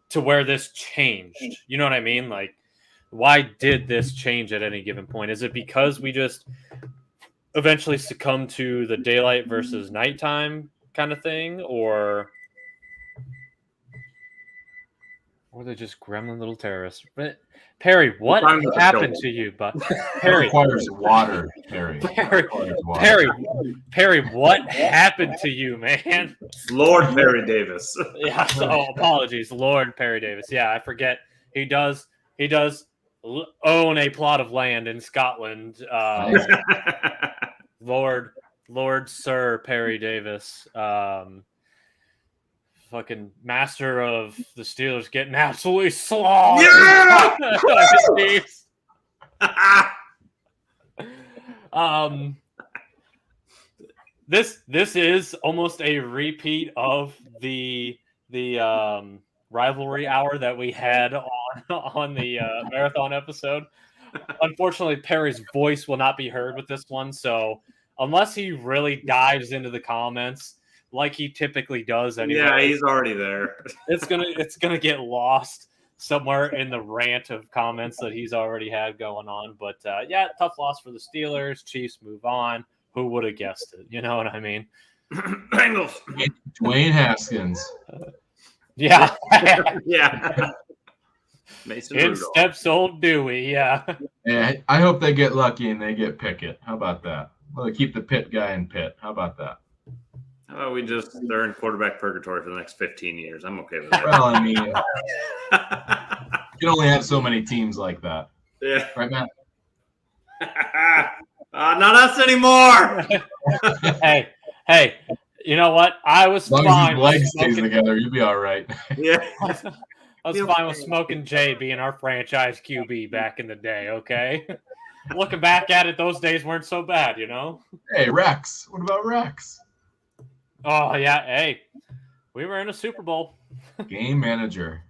Speaker 1: to where this changed. You know what I mean? Like, why did this change at any given point? Is it because we just eventually succumb to the daylight versus nighttime kind of thing, or they just gremlin little terrorists? But Perry, what happened to you? But Perry
Speaker 3: requires water. Perry,
Speaker 1: what happened to you, man?
Speaker 2: Lord Perry Davis.
Speaker 1: Yeah. So apologies, Lord Perry Davis. Yeah, I forget. He does own a plot of land in Scotland. Lord Sir Perry Davis. Fucking master of the Steelers getting absolutely slaughtered. Yeah! This is almost a repeat of the rivalry hour that we had on the marathon episode. Unfortunately, Perry's voice will not be heard with this one, so unless he really dives into the comments like he typically does anyway.
Speaker 2: Yeah, he's already there.
Speaker 1: It's gonna get lost somewhere in the rant of comments that he's already had going on. But yeah, tough loss for the Steelers. Chiefs move on. Who would have guessed it? You know what I mean?
Speaker 2: Bengals.
Speaker 3: Dwayne Haskins.
Speaker 1: Yeah.
Speaker 2: Yeah. Mason
Speaker 1: In
Speaker 2: Rudolph.
Speaker 1: steps old Dewey. Yeah.
Speaker 3: Yeah. I hope they get lucky and they get Pickett. How about that? Well, keep the Pitt guy in Pitt. How about that?
Speaker 2: they're in quarterback purgatory for the next 15 years. I'm okay with that.
Speaker 3: Well, I mean, you can only have so many teams like that.
Speaker 2: Yeah.
Speaker 3: Right, Matt?
Speaker 2: Not us anymore.
Speaker 1: Hey, you know what? I was fine.
Speaker 3: As long as his legs stays together, you'll be all right.
Speaker 2: Yeah.
Speaker 1: I was fine with Smoking Jay being our franchise QB back in the day, okay? Looking back at it, those days weren't so bad, you know?
Speaker 3: Hey, Rex. What about Rex?
Speaker 1: Oh, yeah. Hey, we were in a Super Bowl.
Speaker 3: Game manager.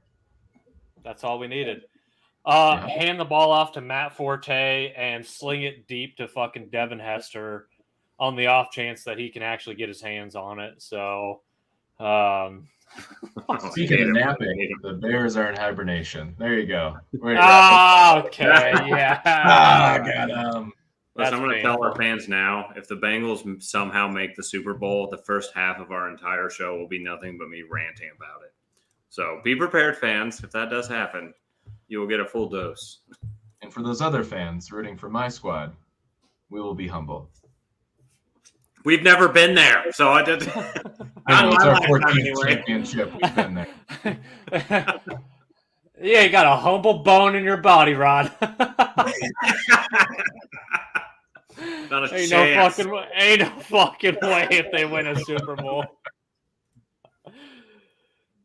Speaker 1: That's all we needed. Hand the ball off to Matt Forte and sling it deep to fucking Devin Hester on the off chance that he can actually get his hands on it. So,
Speaker 3: speaking of napping, the Bears are in hibernation. There you go.
Speaker 1: Okay, yeah.
Speaker 3: God.
Speaker 2: Listen, I'm going to tell our fans now, if the Bengals somehow make the Super Bowl, the first half of our entire show will be nothing but me ranting about it. So be prepared, fans. If that does happen, you will get a full dose.
Speaker 3: And for those other fans rooting for my squad, we will be humble.
Speaker 2: We've never been there, so I did.
Speaker 3: It's our 14th championship. We've been there.
Speaker 1: Yeah, you got a humble bone in your body, Rod. Ain't no fucking way if they win a Super Bowl.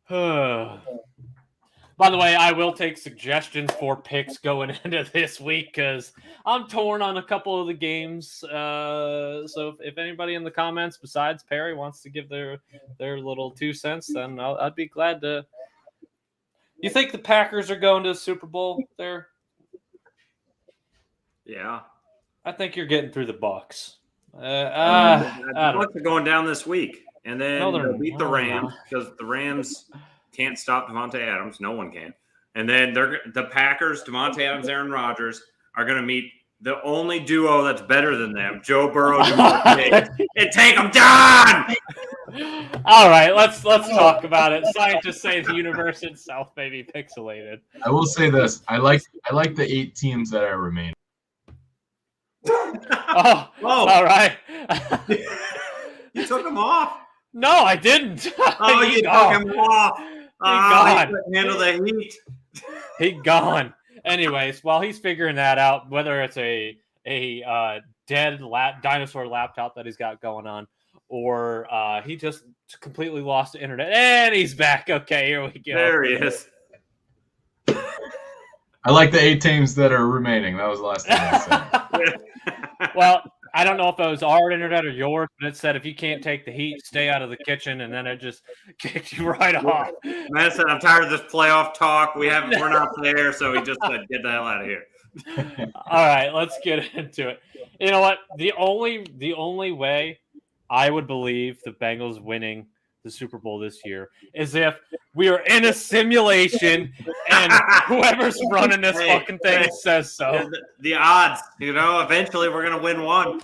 Speaker 1: By the way, I will take suggestions for picks going into this week because I'm torn on a couple of the games. So if anybody in the comments besides Perry wants to give their little 2 cents, then I'd be glad to. You think the Packers are going to the Super Bowl there?
Speaker 2: Yeah.
Speaker 1: I think you're getting through the Bucs.
Speaker 2: The Bucs are going down this week, and then they'll beat the Rams because the Rams can't stop Devontae Adams. No one can. And then the Packers, Devontae Adams, Aaron Rodgers, are going to meet the only duo that's better than them, Joe Burrow and take them down.
Speaker 1: All right, let's talk about it. Scientists say the universe itself may be pixelated.
Speaker 3: I will say this: I like the 8 teams that are remaining.
Speaker 1: Oh, all right.
Speaker 2: You took them off.
Speaker 1: No, I didn't.
Speaker 2: Oh, you took him off.
Speaker 1: He gone.
Speaker 2: He couldn't handle the heat.
Speaker 1: He gone. Anyways, while he's figuring that out, whether it's a dead dinosaur laptop that he's got going on, or he just completely lost the internet, and he's back. Okay, here we go.
Speaker 2: There he is.
Speaker 3: I like the 8 teams that are remaining. That was the last thing I said.
Speaker 1: Well, I don't know if it was our internet or yours, but it said if you can't take the heat, stay out of the kitchen, and then it just kicked you right off.
Speaker 2: Man said, "I'm tired of this playoff talk. We're not there," so he just said, "Get the hell out of here."
Speaker 1: All right, let's get into it. You know what? The only way I would believe the Bengals winning the Super Bowl this year is if we are in a simulation and whoever's running this fucking thing says so.
Speaker 2: The odds, eventually we're going to win one.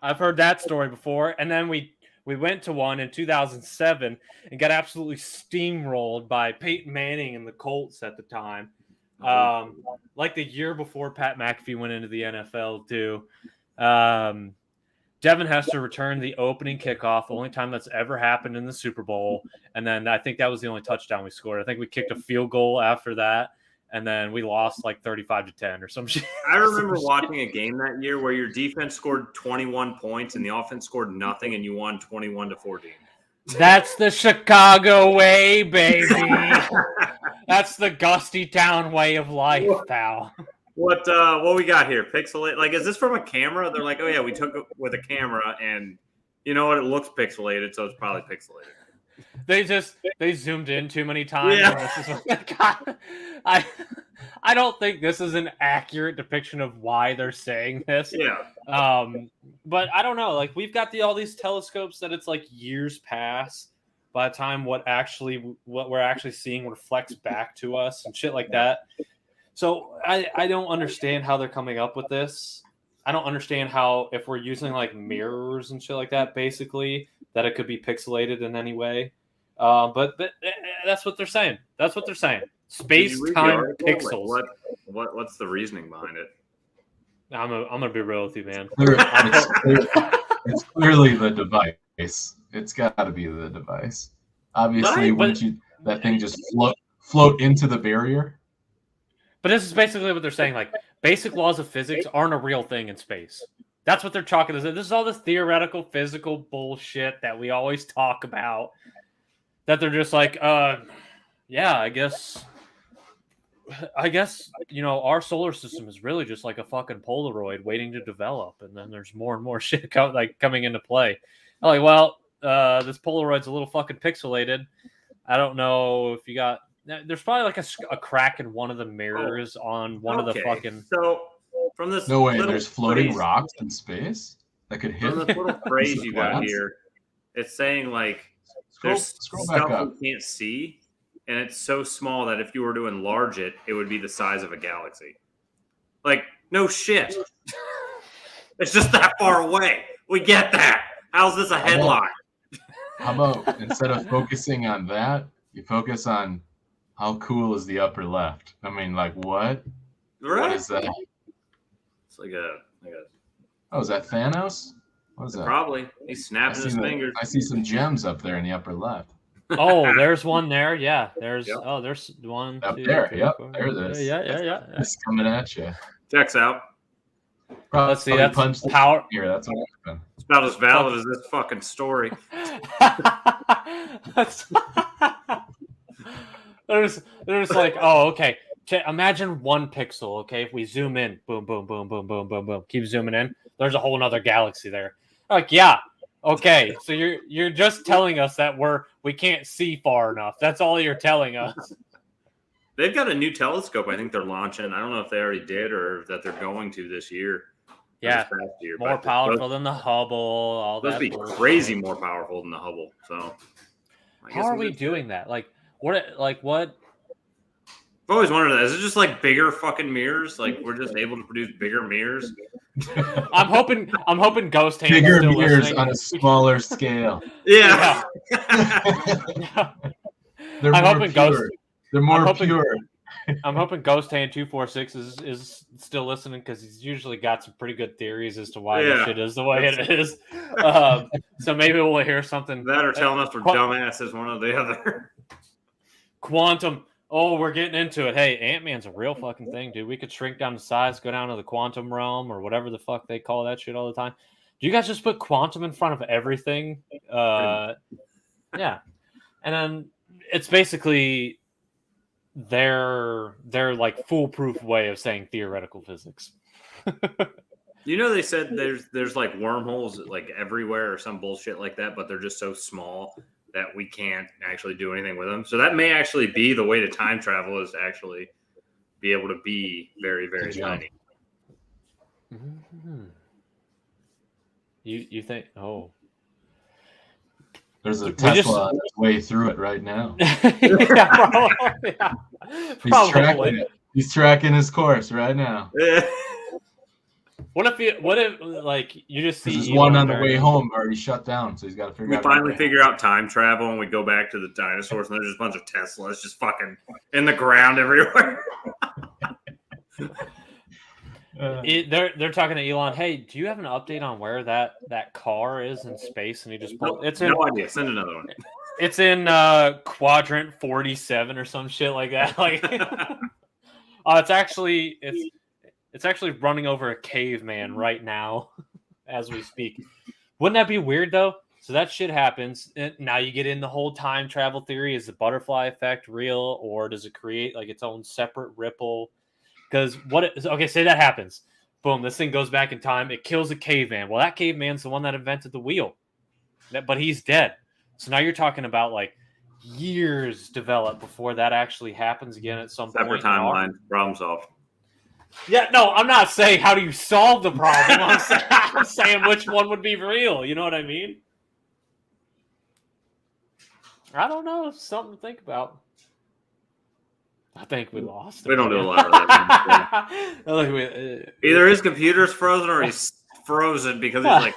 Speaker 1: I've heard that story before. And then we went to one in 2007 and got absolutely steamrolled by Peyton Manning and the Colts at the time. Like the year before Pat McAfee went into the NFL too. Devin Hester returned the opening kickoff, the only time that's ever happened in the Super Bowl. And then I think that was the only touchdown we scored. I think we kicked a field goal after that, and then we lost like 35-10 or some shit.
Speaker 2: I remember watching a game that year where your defense scored 21 points and the offense scored nothing, and you won 21-14.
Speaker 1: That's the Chicago way, baby. That's the Gusty Town way of life, pal.
Speaker 2: What we got here? Pixelate? Like, is this from a camera? They're like, oh yeah, we took it with a camera, and you know what? It looks pixelated, so it's probably pixelated.
Speaker 1: They zoomed in too many times.
Speaker 2: Yeah.
Speaker 1: And this is what, I don't think this is an accurate depiction of why they're saying this.
Speaker 2: Yeah.
Speaker 1: But I don't know. Like, we've got all these telescopes that it's like years past by the time what we're actually seeing reflects back to us and shit like that. So I don't understand how they're coming up with this. I don't understand how, if we're using like mirrors and shit like that, basically, that it could be pixelated in any way. But that's what they're saying. That's what they're saying. Space-time pixels.
Speaker 2: Like, what's the reasoning behind it?
Speaker 1: I'm gonna be real with you, man.
Speaker 3: It's clearly the device. It's got to be the device. Obviously, wouldn't that thing just float into the barrier?
Speaker 1: But this is basically what they're saying. Like, basic laws of physics aren't a real thing in space. That's what they're talking about. This is all this theoretical physical bullshit that we always talk about. That they're just like, yeah, I guess, our solar system is really just like a fucking Polaroid waiting to develop, and then there's more and more shit coming into play. I'm like, well, this Polaroid's a little fucking pixelated. I don't know if you got. There's probably like a crack in one of the mirrors on one of the fucking.
Speaker 2: So from this,
Speaker 3: no way, there's floating rocks in space that could hit.
Speaker 2: From this little phrase you got here, it's saying like there's stuff you can't see, and it's so small that if you were to enlarge it, it would be the size of a galaxy. Like, no shit. It's just that far away. We get that. How's this a headline?
Speaker 3: How about instead of focusing on that, you focus on how cool is the upper left? I mean, like what?
Speaker 2: Right.
Speaker 3: What is that?
Speaker 2: It's like a.
Speaker 3: Oh, is that Thanos? What is that?
Speaker 2: Probably. He's snapping his fingers.
Speaker 3: I see some gems up there in the upper left.
Speaker 1: Oh, there's one there. Yeah, there's. Yep. Oh, there's one
Speaker 3: up
Speaker 1: two,
Speaker 3: there.
Speaker 1: Three,
Speaker 3: yep,
Speaker 1: four.
Speaker 3: there it is.
Speaker 1: Yeah.
Speaker 3: It's coming at you.
Speaker 2: Checks out.
Speaker 1: Let's see. That's power.
Speaker 3: Here, that's what happened.
Speaker 2: It's about as valid as this fucking story.
Speaker 1: There's like, oh, okay. Imagine 1 pixel. Okay, if we zoom in, boom, boom, boom, boom, boom, boom, boom. Keep zooming in. There's a whole nother galaxy there. Like, yeah, okay. So you're just telling us that we can't see far enough. That's all you're telling us.
Speaker 2: They've got a new telescope. I think they're launching. I don't know if they already did or that they're going to this year.
Speaker 1: Yeah, more powerful than the Hubble. All that.
Speaker 2: Those be crazy more powerful than the Hubble. So,
Speaker 1: how are we doing that? Like what? I've
Speaker 2: always wondered that. Is it just like bigger fucking mirrors? Like we're just able to produce bigger mirrors?
Speaker 1: I'm hoping Ghost Hand
Speaker 3: bigger
Speaker 1: still
Speaker 3: mirrors
Speaker 1: listening.
Speaker 3: On a smaller scale.
Speaker 2: Yeah.
Speaker 3: I'm hoping Ghost. They're more pure.
Speaker 1: I'm hoping Ghost Hand 246 is still listening because he's usually got some pretty good theories as to why this shit is the way it is. So maybe we'll hear something.
Speaker 2: That or telling us we're dumbasses, one or the other.
Speaker 1: Quantum. Oh, we're getting into it. Hey, Ant-Man's a real fucking thing, dude. We could shrink down the size, go down to the quantum realm or whatever the fuck they call that shit all the time. Do you guys just put quantum in front of everything? Yeah. And then it's basically their like foolproof way of saying theoretical physics.
Speaker 2: You know, they said there's like wormholes like everywhere or some bullshit like that, but they're just so small that we can't actually do anything with them. So that may actually be the way to time travel, is to actually be able to be very, very tiny.
Speaker 1: Mm-hmm. You think? Oh,
Speaker 3: there's a Tesla way through it right now.
Speaker 1: Yeah, probably. Yeah.
Speaker 3: He's tracking his course right now.
Speaker 1: What if like you just see
Speaker 3: there's one on the way home already shut down, so he's got to figure out.
Speaker 2: We finally figure out time travel and we go back to the dinosaurs, and there's just a bunch of Teslas just fucking in the ground everywhere.
Speaker 1: They're talking to Elon. Hey, do you have an update on where that car is in space? And he just pulled.
Speaker 2: No idea. Send another one.
Speaker 1: It's in quadrant 47 or some shit like that. Like, it's actually running over a caveman right now as we speak. Wouldn't that be weird though? So that shit happens. And now you get in the whole time travel theory. Is the butterfly effect real, or does it create like its own separate ripple? Because say that happens. Boom, this thing goes back in time. It kills a caveman. Well, that caveman's the one that invented the wheel. But he's dead. So now you're talking about like years developed before that actually happens again at some point.
Speaker 2: Separate timeline. Problem solved.
Speaker 1: Yeah, no, I'm not saying how do you solve the problem. I'm saying which one would be real. You know what I mean? I don't know. It's something to think about. I think we lost him.
Speaker 2: We don't do a lot of that. Either his computer's frozen or he's frozen because he's like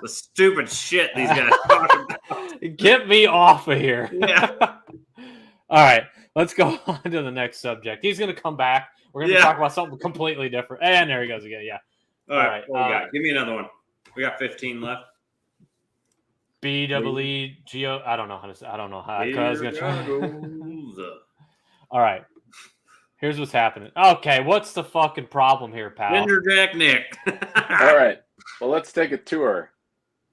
Speaker 2: the stupid shit these guys talking about.
Speaker 1: Get me off of here.
Speaker 2: Yeah.
Speaker 1: All right, let's go on to the next subject. He's going to come back. We're going to talk about something completely different. And there he goes again. Yeah.
Speaker 2: All right. What we got? Give me another one. We got 15 left.
Speaker 1: BEEGO. I don't know how to. I don't know how. I was gonna try.
Speaker 2: Goes.
Speaker 1: All right. Here's what's happening. Okay, what's the fucking problem here, pal?
Speaker 2: Ginger Jack Nick.
Speaker 4: All right. Well, let's take a tour.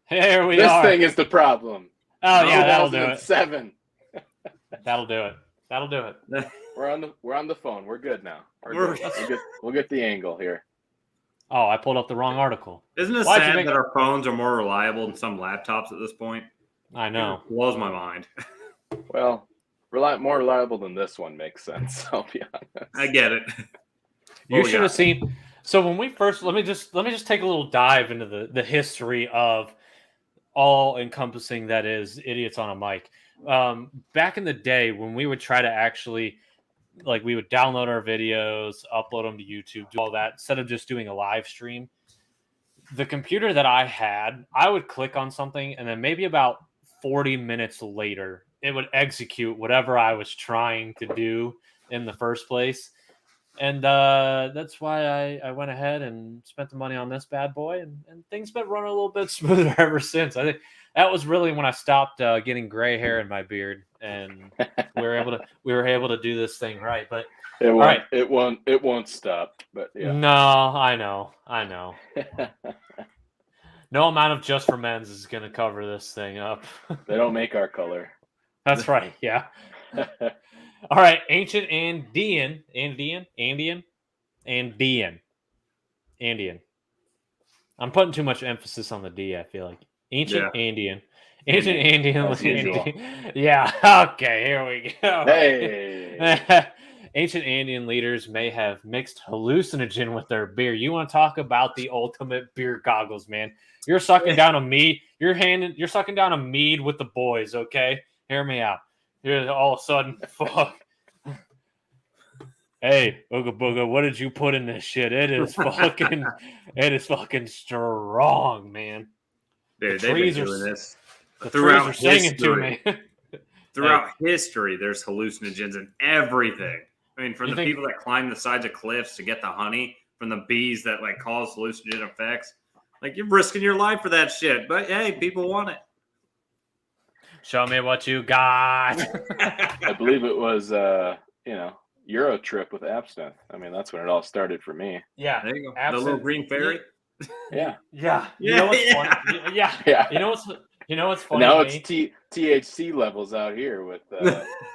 Speaker 1: Here we
Speaker 4: This
Speaker 1: are.
Speaker 4: thing is the problem.
Speaker 1: Oh yeah, that'll do it.
Speaker 4: 2007.
Speaker 1: That'll do it. That'll do it.
Speaker 4: We're on the phone. We're good now. We're good. We'll get the angle here.
Speaker 1: Oh, I pulled up the wrong article.
Speaker 2: Isn't it sad that our phones are more reliable than some laptops at this point?
Speaker 1: I know.
Speaker 2: It blows my mind.
Speaker 4: Well, more reliable than this one makes sense. I'll be honest.
Speaker 2: I get it.
Speaker 1: You should have seen. So when we first, let me just take a little dive into the history of all encompassing that is idiots on a mic. Back in the day when we would try to actually, like, we would download our videos, upload them to YouTube, do all that instead of just doing a live stream. The computer that I had, I would click on something and then maybe about 40 minutes later, it would execute whatever I was trying to do in the first place. And that's why I went ahead and spent the money on this bad boy, and things been running a little bit smoother ever since. I think that was really when I stopped getting gray hair in my beard, and we were able to do this thing right. But
Speaker 4: it won't stop. But yeah,
Speaker 1: no, I know. No amount of Just for Men's is going to cover this thing up.
Speaker 4: They don't make our color.
Speaker 1: That's right. Yeah. All right, ancient Andean. I'm putting too much emphasis on the D, I feel like. Ancient Andean. Yeah, okay, here we go.
Speaker 4: Hey.
Speaker 1: Ancient Andean leaders may have mixed hallucinogen with their beer. You want to talk about the ultimate beer goggles, man. You're sucking down a mead. You're sucking down a mead with the boys, okay? Hear me out. Here, all of a sudden, fuck. Hey, Ooga Booga, what did you put in this shit? It is fucking strong, man.
Speaker 2: Dude, they've been doing this
Speaker 1: throughout singing to me.
Speaker 2: Throughout history, there's hallucinogens in everything. I mean, from the people that climb the sides of cliffs to get the honey, from the bees that like cause hallucinogen effects. Like, you're risking your life for that shit, but hey, people want it.
Speaker 1: Show me what you got.
Speaker 4: I believe it was, Euro trip with absinthe. I mean, that's when it all started for me.
Speaker 1: Yeah,
Speaker 2: there you go. Absinthe. The little green fairy.
Speaker 4: Yeah.
Speaker 1: You know what's funny? Yeah. You know what's funny?
Speaker 4: Now it's THC levels out here with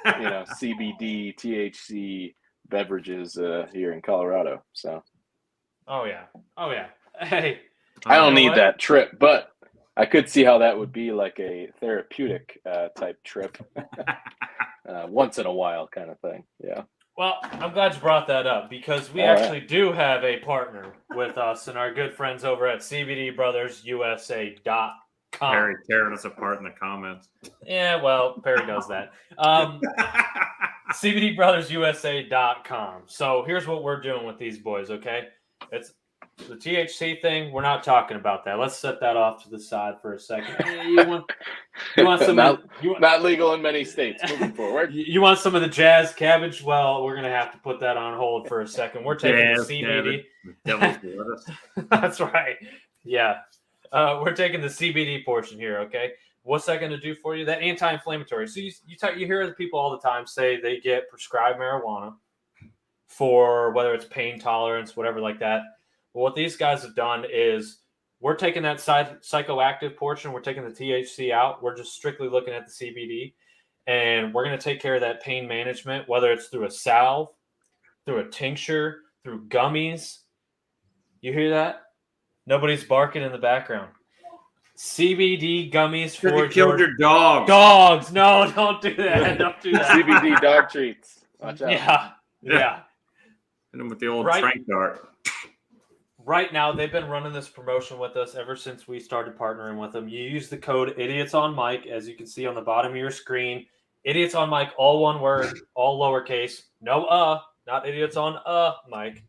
Speaker 4: CBD, THC beverages here in Colorado. So.
Speaker 1: Oh yeah. Hey.
Speaker 4: I don't need that trip, but I could see how that would be like a therapeutic type trip, once in a while kind of thing. Yeah.
Speaker 1: Well, I'm glad you brought that up because we actually do have a partner with us and our good friends over at CBDBrothersUSA.com.
Speaker 2: Perry tearing us apart in the comments.
Speaker 1: Yeah, well, Perry does that. CBDBrothersUSA.com. So here's what we're doing with these boys, okay? It's the THC thing. We're not talking about that. Let's set that off to the side for a second. You want some
Speaker 4: not legal in many states. Moving forward.
Speaker 1: You want some of the jazz cabbage? Well, we're gonna have to put that on hold for a second. We're taking the CBD. That's right. Yeah, we're taking the CBD portion here. Okay, what's that going to do for you? That anti-inflammatory. So you hear the people all the time say they get prescribed marijuana for whether it's pain tolerance, whatever like that. Well, what these guys have done is we're taking that psychoactive portion. We're taking the THC out. We're just strictly looking at the CBD. And we're going to take care of that pain management, whether it's through a salve, through a tincture, through gummies. You hear that? Nobody's barking in the background. CBD gummies for
Speaker 2: your dog.
Speaker 1: Dogs. No, don't do that. Don't do that.
Speaker 4: CBD dog treats. Watch out.
Speaker 1: Yeah.
Speaker 2: And then with the old Frank dart.
Speaker 1: Right now, they've been running this promotion with us ever since we started partnering with them. You use the code IDIOTSONMIC, as you can see on the bottom of your screen. Idiots on mic, all one word, all lowercase. No not idiots on mic.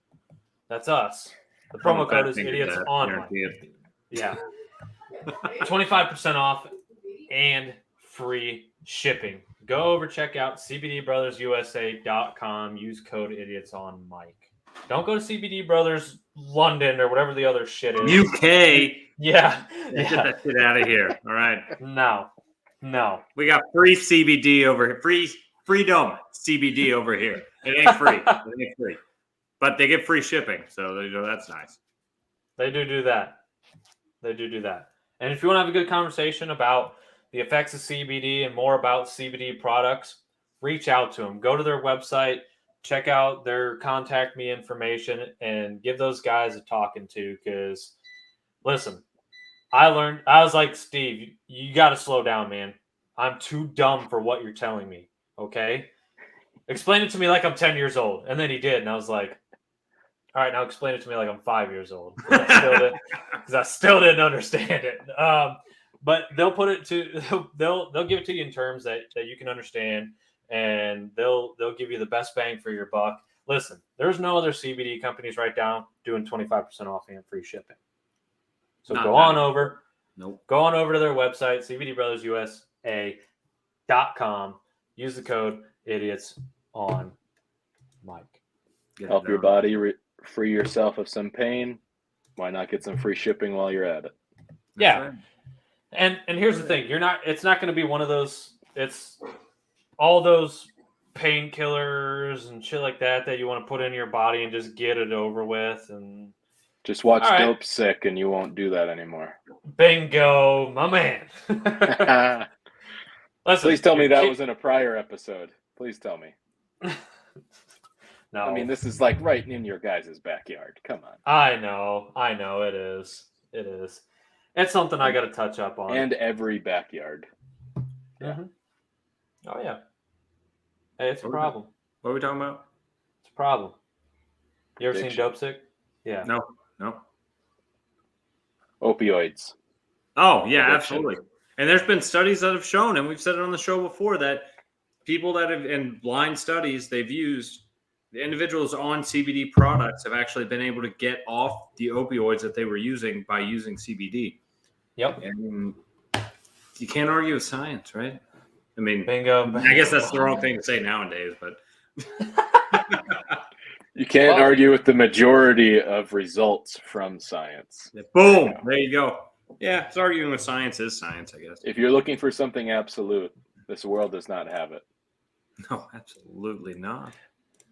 Speaker 1: That's us. The promo code is idiots on mic. Yeah. 25% off and free shipping. Go over, check out CBDBrothersUSA.com. Use code IDIOTSONMIC. Don't go to CBD Brothers London or whatever the other shit is.
Speaker 2: UK.
Speaker 1: Yeah.
Speaker 2: Get that shit out of here. All right.
Speaker 1: No.
Speaker 2: We got free CBD over here. Freedom CBD over here. It ain't free. It ain't free. But they get free shipping, so that's nice.
Speaker 1: They do that. And if you want to have a good conversation about the effects of CBD and more about CBD products, reach out to them. Go to their website, check out their contact me information, and give those guys a talking to. Because, listen, I was like, Steve, you got to slow down, man. I'm too dumb for what you're telling me, okay? Explain it to me like I'm 10 years old. And then he did, and I was like, all right, now explain it to me like I'm 5 years old. Because I still didn't understand it. But they'll put it to they'll give it to you in terms that you can understand, and they'll give you the best bang for your buck. Listen, there's no other CBD companies right now doing 25% off and free shipping. So go on over to their website, cbdbrothersusa.com. Use the code idiots on Mike.
Speaker 4: Help your body free yourself of some pain. Why not get some free shipping while you're at it?
Speaker 1: Yeah. Right. And here's the thing, it's not going to be one of those, it's all those painkillers and shit like that you want to put in your body and just get it over with, and
Speaker 4: just watch Dope Sick and you won't do that anymore.
Speaker 1: Bingo, my man.
Speaker 4: Listen, please tell me that was in a prior episode. Please tell me.
Speaker 1: No.
Speaker 4: I mean, this is like right in your guys' backyard. Come on.
Speaker 1: I know. It is. It's something I got to touch up on.
Speaker 4: And every backyard.
Speaker 1: Yeah. Mm-hmm. Oh, yeah. Hey, it's a problem.
Speaker 2: What are we talking about?
Speaker 1: It's a problem. You ever seen Dope Sick? Yeah.
Speaker 2: No.
Speaker 4: Opioids.
Speaker 2: Oh, yeah, absolutely. And there's been studies that have shown, and we've said it on the show before, that people that have, in blind studies, they've used, the individuals on CBD products have actually been able to get off the opioids that they were using by using CBD.
Speaker 1: Yep.
Speaker 2: And you can't argue with science, right? I mean,
Speaker 1: bingo.
Speaker 2: I guess that's the wrong thing to say nowadays, but
Speaker 4: you can't argue with the majority of results from science.
Speaker 2: Boom. There you go. Yeah, it's arguing with science is science, I guess.
Speaker 4: If you're looking for something absolute, this world does not have it.
Speaker 2: No, absolutely not.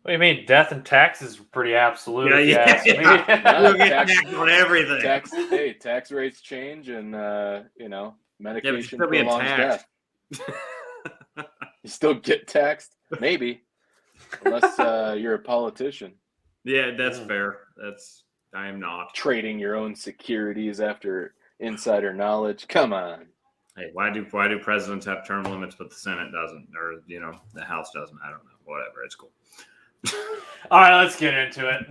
Speaker 4: What
Speaker 1: do you mean? Death and taxes are pretty absolute.
Speaker 2: Yeah. You'll get taxed on everything.
Speaker 4: Tax rates change, and medication
Speaker 2: prolongs
Speaker 4: death. You still get taxed, maybe, unless you're a politician.
Speaker 2: Yeah, that's fair. I am not
Speaker 4: trading your own securities after insider knowledge. Come on.
Speaker 2: Hey, why do presidents have term limits but the Senate doesn't, or the House doesn't? I don't know. Whatever, it's cool.
Speaker 1: All right, let's get into it.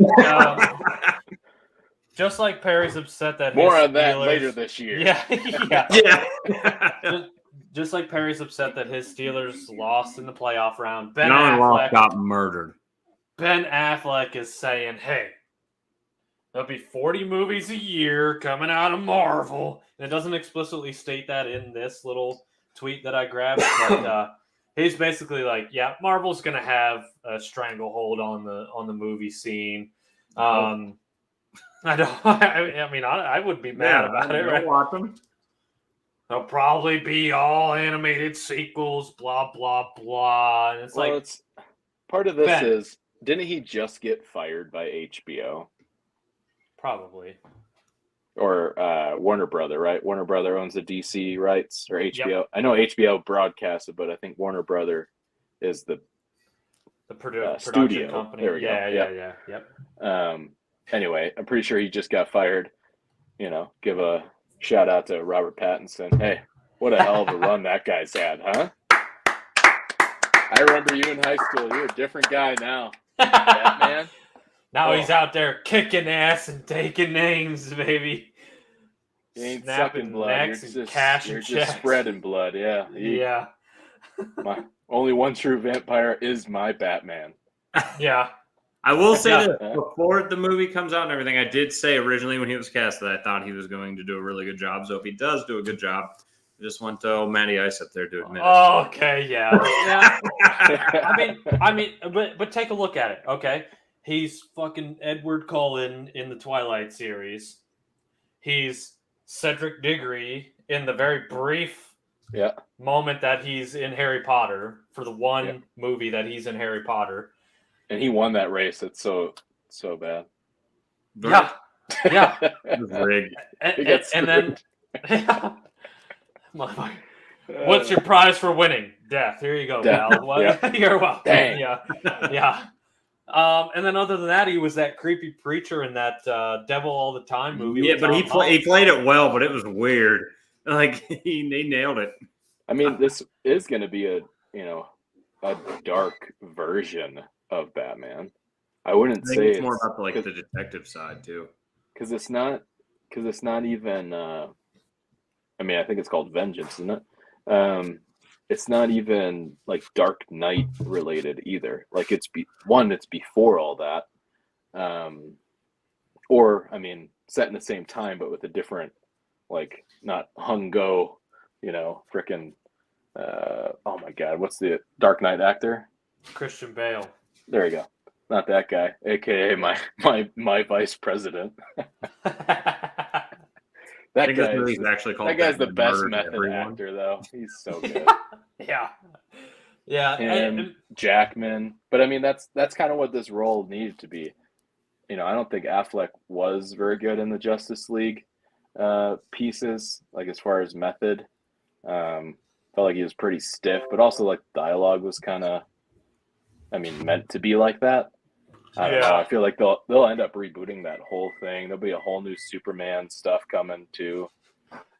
Speaker 1: Just like Perry's upset that
Speaker 4: more on that later this year.
Speaker 1: Yeah. Just like Perry's upset that his Steelers lost in the playoff round. Ben Affleck
Speaker 2: got murdered.
Speaker 1: Ben Affleck is saying, "Hey, there'll be 40 movies a year coming out of Marvel." And it doesn't explicitly state that in this little tweet that I grabbed, but he's basically like, "Yeah, Marvel's gonna have a stranglehold on the movie scene." I would be mad about it. Right?
Speaker 2: Want them.
Speaker 1: They'll probably be all animated sequels, blah blah blah. And it's
Speaker 4: it's part of this is, didn't he just get fired by HBO?
Speaker 1: Probably.
Speaker 4: Or Warner Brother, right? Warner Brother owns the DC rights, or HBO.
Speaker 1: Yep.
Speaker 4: I know HBO broadcasted, but I think Warner Brother is the
Speaker 1: production
Speaker 4: studio
Speaker 1: company.
Speaker 4: There we go.
Speaker 1: Yeah. Yep.
Speaker 4: Anyway, I'm pretty sure he just got fired. Give a shout out to Robert Pattinson. Hey, what a hell of a run that guy's had, huh? I remember you in high school. You're a different guy now, Batman.
Speaker 1: Now he's out there kicking ass and taking names, baby.
Speaker 4: You ain't sucking blood. You're just spreading blood. Yeah.
Speaker 1: Yeah.
Speaker 4: My only one true vampire is my Batman.
Speaker 1: Yeah.
Speaker 2: I will say that before the movie comes out and everything, I did say originally when he was cast that I thought he was going to do a really good job. So if he does do a good job, I just want Matty Ice up there to admit it.
Speaker 1: Oh, okay, yeah. I mean, but take a look at it, okay? He's fucking Edward Cullen in the Twilight series. He's Cedric Diggory in the very brief moment that he's in Harry Potter for the one movie that he's in Harry Potter.
Speaker 4: And he won that race. It's so bad.
Speaker 1: Yeah. Yeah.
Speaker 4: and
Speaker 1: then what's your prize for winning? Death. Here you go, pal. You're welcome.
Speaker 4: Dang.
Speaker 1: Yeah. And then other than that, he was that creepy preacher in that Devil All the Time movie.
Speaker 2: Yeah, but he played it well, but it was weird. Like he nailed it.
Speaker 4: I mean, this is going to be a dark version of Batman. I wouldn't say
Speaker 2: it's more about the detective side too. Because
Speaker 4: it's not even. I mean, I think it's called Vengeance, isn't it? It's not even like Dark Knight related either. Like it's before all that, or I mean, set in the same time but with a different, like not Hungo, frickin'. Oh my God, what's the Dark Knight actor?
Speaker 1: Christian Bale.
Speaker 4: There you go. Not that guy, aka my vice president. That guy's the best method actor, though. He's so good.
Speaker 1: Yeah.
Speaker 4: And Jackman, but I mean that's kind of what this role needed to be. I don't think Affleck was very good in the Justice League pieces, like as far as method. Felt like he was pretty stiff, but also like dialogue was kind of, meant to be like that. I don't know. I feel like they'll end up rebooting that whole thing. There'll be a whole new Superman stuff coming too.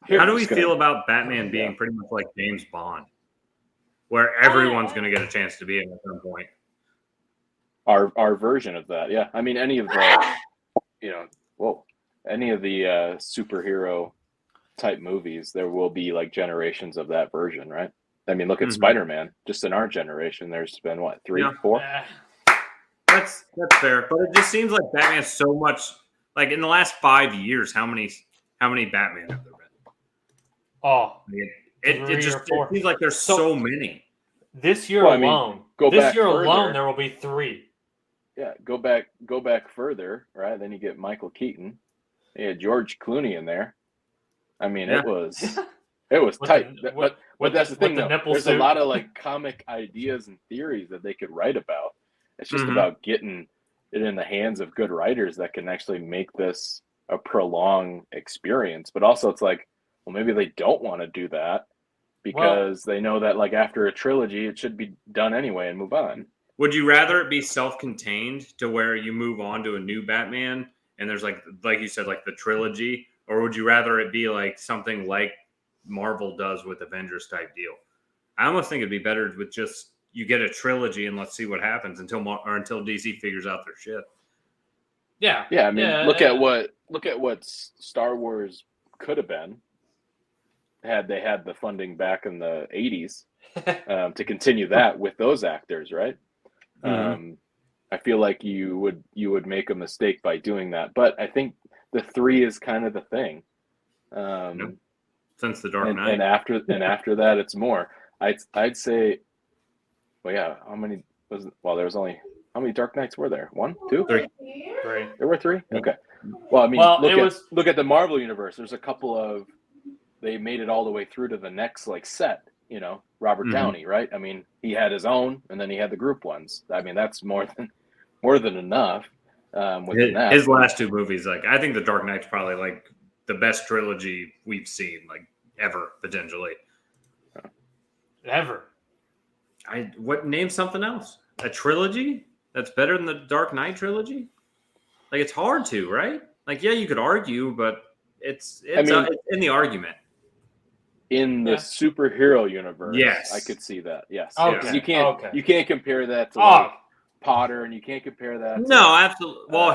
Speaker 2: How do we feel about Batman being pretty much like James Bond, where everyone's going to get a chance to be in at some point?
Speaker 4: Our version of that, yeah. I mean, any of the, any of the superhero type movies, there will be like generations of that version, right? I mean, look at Spider-Man. Just in our generation, there's been what, 3, 4?
Speaker 2: That's fair, but it just seems like Batman's so much. Like in the last 5 years, how many Batman have there been?
Speaker 1: Oh,
Speaker 2: it seems like there's so many.
Speaker 1: This year alone, there will be 3.
Speaker 4: Yeah, go back further, right? Then you get Michael Keaton. You had George Clooney in there. I mean, it was tight. But that's the thing, though. There's a lot of like comic ideas and theories that they could write about. It's just about getting it in the hands of good writers that can actually make this a prolonged experience. But also it's like, well, maybe they don't want to do that because they know that like after a trilogy, it should be done anyway and move on.
Speaker 2: Would you rather it be self-contained to where you move on to a new Batman and there's like you said, like the trilogy, or would you rather it be like something like Marvel does with Avengers type deal? I almost think it'd be better with just you get a trilogy and let's see what happens until DC figures out their shit.
Speaker 1: Yeah.
Speaker 4: I mean, look at what Star Wars could have been had they had the funding back in the 80s to continue that with those actors, right? I feel like you would make a mistake by doing that, but I think the 3 is kind of the thing.
Speaker 2: Since the Dark Knight,
Speaker 4: and after that, it's more. I'd say. Well, yeah. How many was? Well, there was only how many Dark Knights were there? 1, 2, 3. There were 3. Okay. Well, I mean, look at the Marvel universe. There's a couple of. They made it all the way through to the next like set. Robert Downey, right? I mean, he had his own, and then he had the group ones. I mean, that's more than enough.
Speaker 2: His last 2 movies, like I think the Dark Knight's probably like the best trilogy we've seen, like ever potentially.
Speaker 1: Ever.
Speaker 2: Name something else? A trilogy that's better than the Dark Knight trilogy? Like it's hard to, right? Like yeah, you could argue, but it's in the argument.
Speaker 4: In the superhero universe,
Speaker 2: yes,
Speaker 4: I could see that. Yes,
Speaker 1: okay.
Speaker 4: You can't compare that to like Potter, and you can't compare that.
Speaker 2: No, absolutely. Well,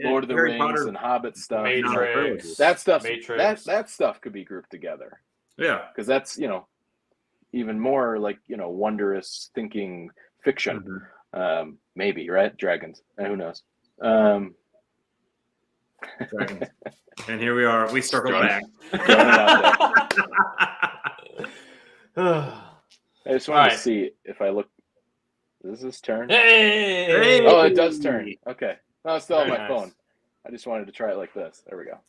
Speaker 4: Lord of the Rings
Speaker 2: Potter,
Speaker 4: and Hobbit stuff,
Speaker 1: Matrix,
Speaker 4: that stuff, that stuff could be grouped together.
Speaker 2: Yeah,
Speaker 4: because that's even more like wondrous thinking fiction. Maybe right, dragons, and who knows.
Speaker 2: Dragons. And here we are. We circle back.
Speaker 4: I just wanted to see if I look. Does this turn?
Speaker 1: Hey!
Speaker 4: Oh, it does turn. Okay. No, it's still on my phone. I just wanted to try it like this. There we go.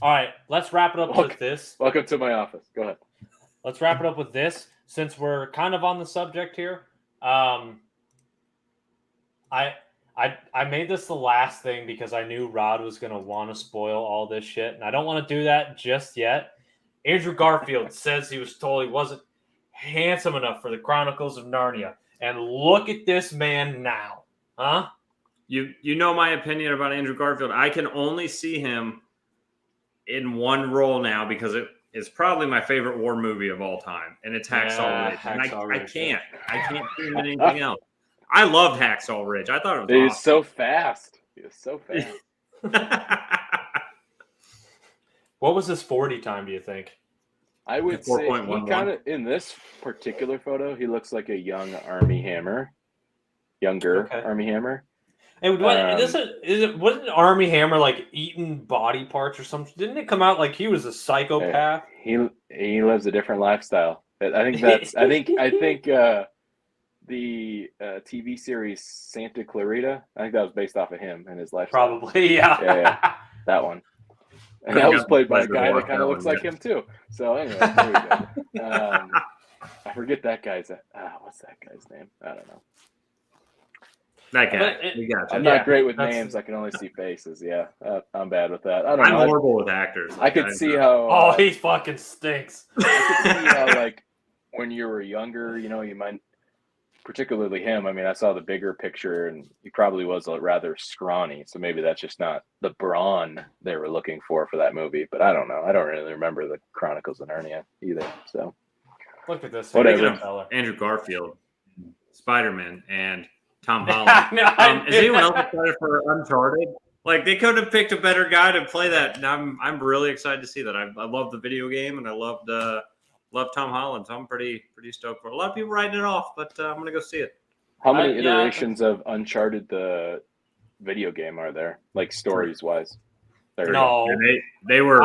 Speaker 1: All right, let's wrap it up with this.
Speaker 4: Welcome to my office. Go ahead.
Speaker 1: Let's wrap it up with this, since we're kind of on the subject here. I made this the last thing because I knew Rod was going to want to spoil all this shit, and I don't want to do that just yet. Andrew Garfield says he was told he wasn't handsome enough for the Chronicles of Narnia, and look at this man now, huh?
Speaker 2: You know my opinion about Andrew Garfield. I can only see him in one role now because it is probably my favorite war movie of all time, and it's Hacksaw Ridge. And I can't see him in anything else. I loved Hacksaw Ridge. I thought it was awesome.
Speaker 4: He's so fast. He was so fast.
Speaker 1: What was his 40 time, do you think?
Speaker 4: I would say he kind of, in this particular photo, he looks like a young Armie Hammer. Younger Armie Hammer.
Speaker 1: And wasn't Armie Hammer like eating body parts or something? Didn't it come out like he was a psychopath?
Speaker 4: He lives a different lifestyle. I think the TV series Santa Clarita, I think that was based off of him and his lifestyle.
Speaker 1: Probably, yeah.
Speaker 4: That one. And that was played by a guy that kind of looks like him too. So anyway, there we go. I forget that guy's. What's that guy's name? I don't know.
Speaker 2: That guy.
Speaker 4: I'm not great with names. I can only see faces. Yeah, I'm bad with that. I'm
Speaker 2: horrible with actors.
Speaker 4: I could see how.
Speaker 1: Oh, he fucking stinks.
Speaker 4: I could see how, like, when you were younger, you might, particularly him. I mean, I saw the bigger picture, and he probably was rather scrawny. So maybe that's just not the brawn they were looking for that movie. But I don't know. I don't really remember the Chronicles of Narnia either. So
Speaker 1: look at this.
Speaker 2: Whatever. Andrew Garfield, Spider-Man, and Tom Holland. Is anyone else excited for Uncharted? Like, they could have picked a better guy to play that, and I'm really excited to see that. I love the video game, and I loved Tom Holland, so I'm pretty stoked for it. A lot of people writing it off, but I'm gonna go see it.
Speaker 4: How many iterations of Uncharted the video game are there, like stories wise?
Speaker 1: No,
Speaker 2: they were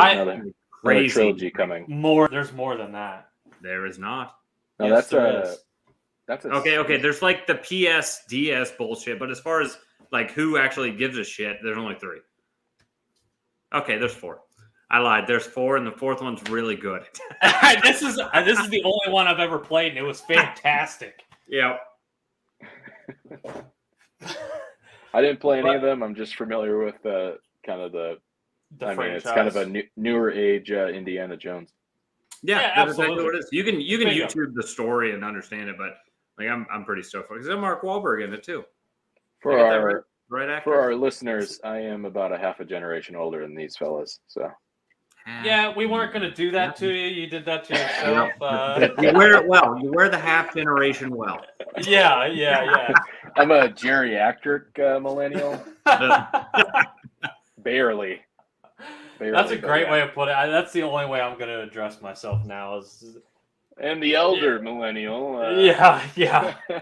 Speaker 4: crazy trilogy coming.
Speaker 1: There's more than that.
Speaker 2: There is not.
Speaker 4: No, yes, that's
Speaker 2: okay. There's like the PS/DS bullshit, but as far as like who actually gives a shit, there's only 3. Okay, there's 4. I lied. There's 4, and the 4th one's really good.
Speaker 1: This is the only one I've ever played, and it was fantastic.
Speaker 2: Yeah.
Speaker 4: I didn't play any of them. I'm just familiar with kind of the
Speaker 1: franchise.
Speaker 4: It's kind of a newer age Indiana Jones.
Speaker 2: Yeah, that's exactly what it is. You can YouTube the story and understand it, but like I'm pretty stoked for it because there's Mark Wahlberg in it too.
Speaker 4: For our listeners, I am about a half a generation older than these fellas, so.
Speaker 1: Yeah, we weren't going to do that to you. You did that to yourself.
Speaker 2: You wear it well. You wear the half generation well.
Speaker 1: Yeah.
Speaker 4: I'm a geriatric millennial. Barely.
Speaker 1: That's a great way of putting it. That's the only way I'm going to address myself now.
Speaker 4: And the elder millennial.
Speaker 1: Yeah.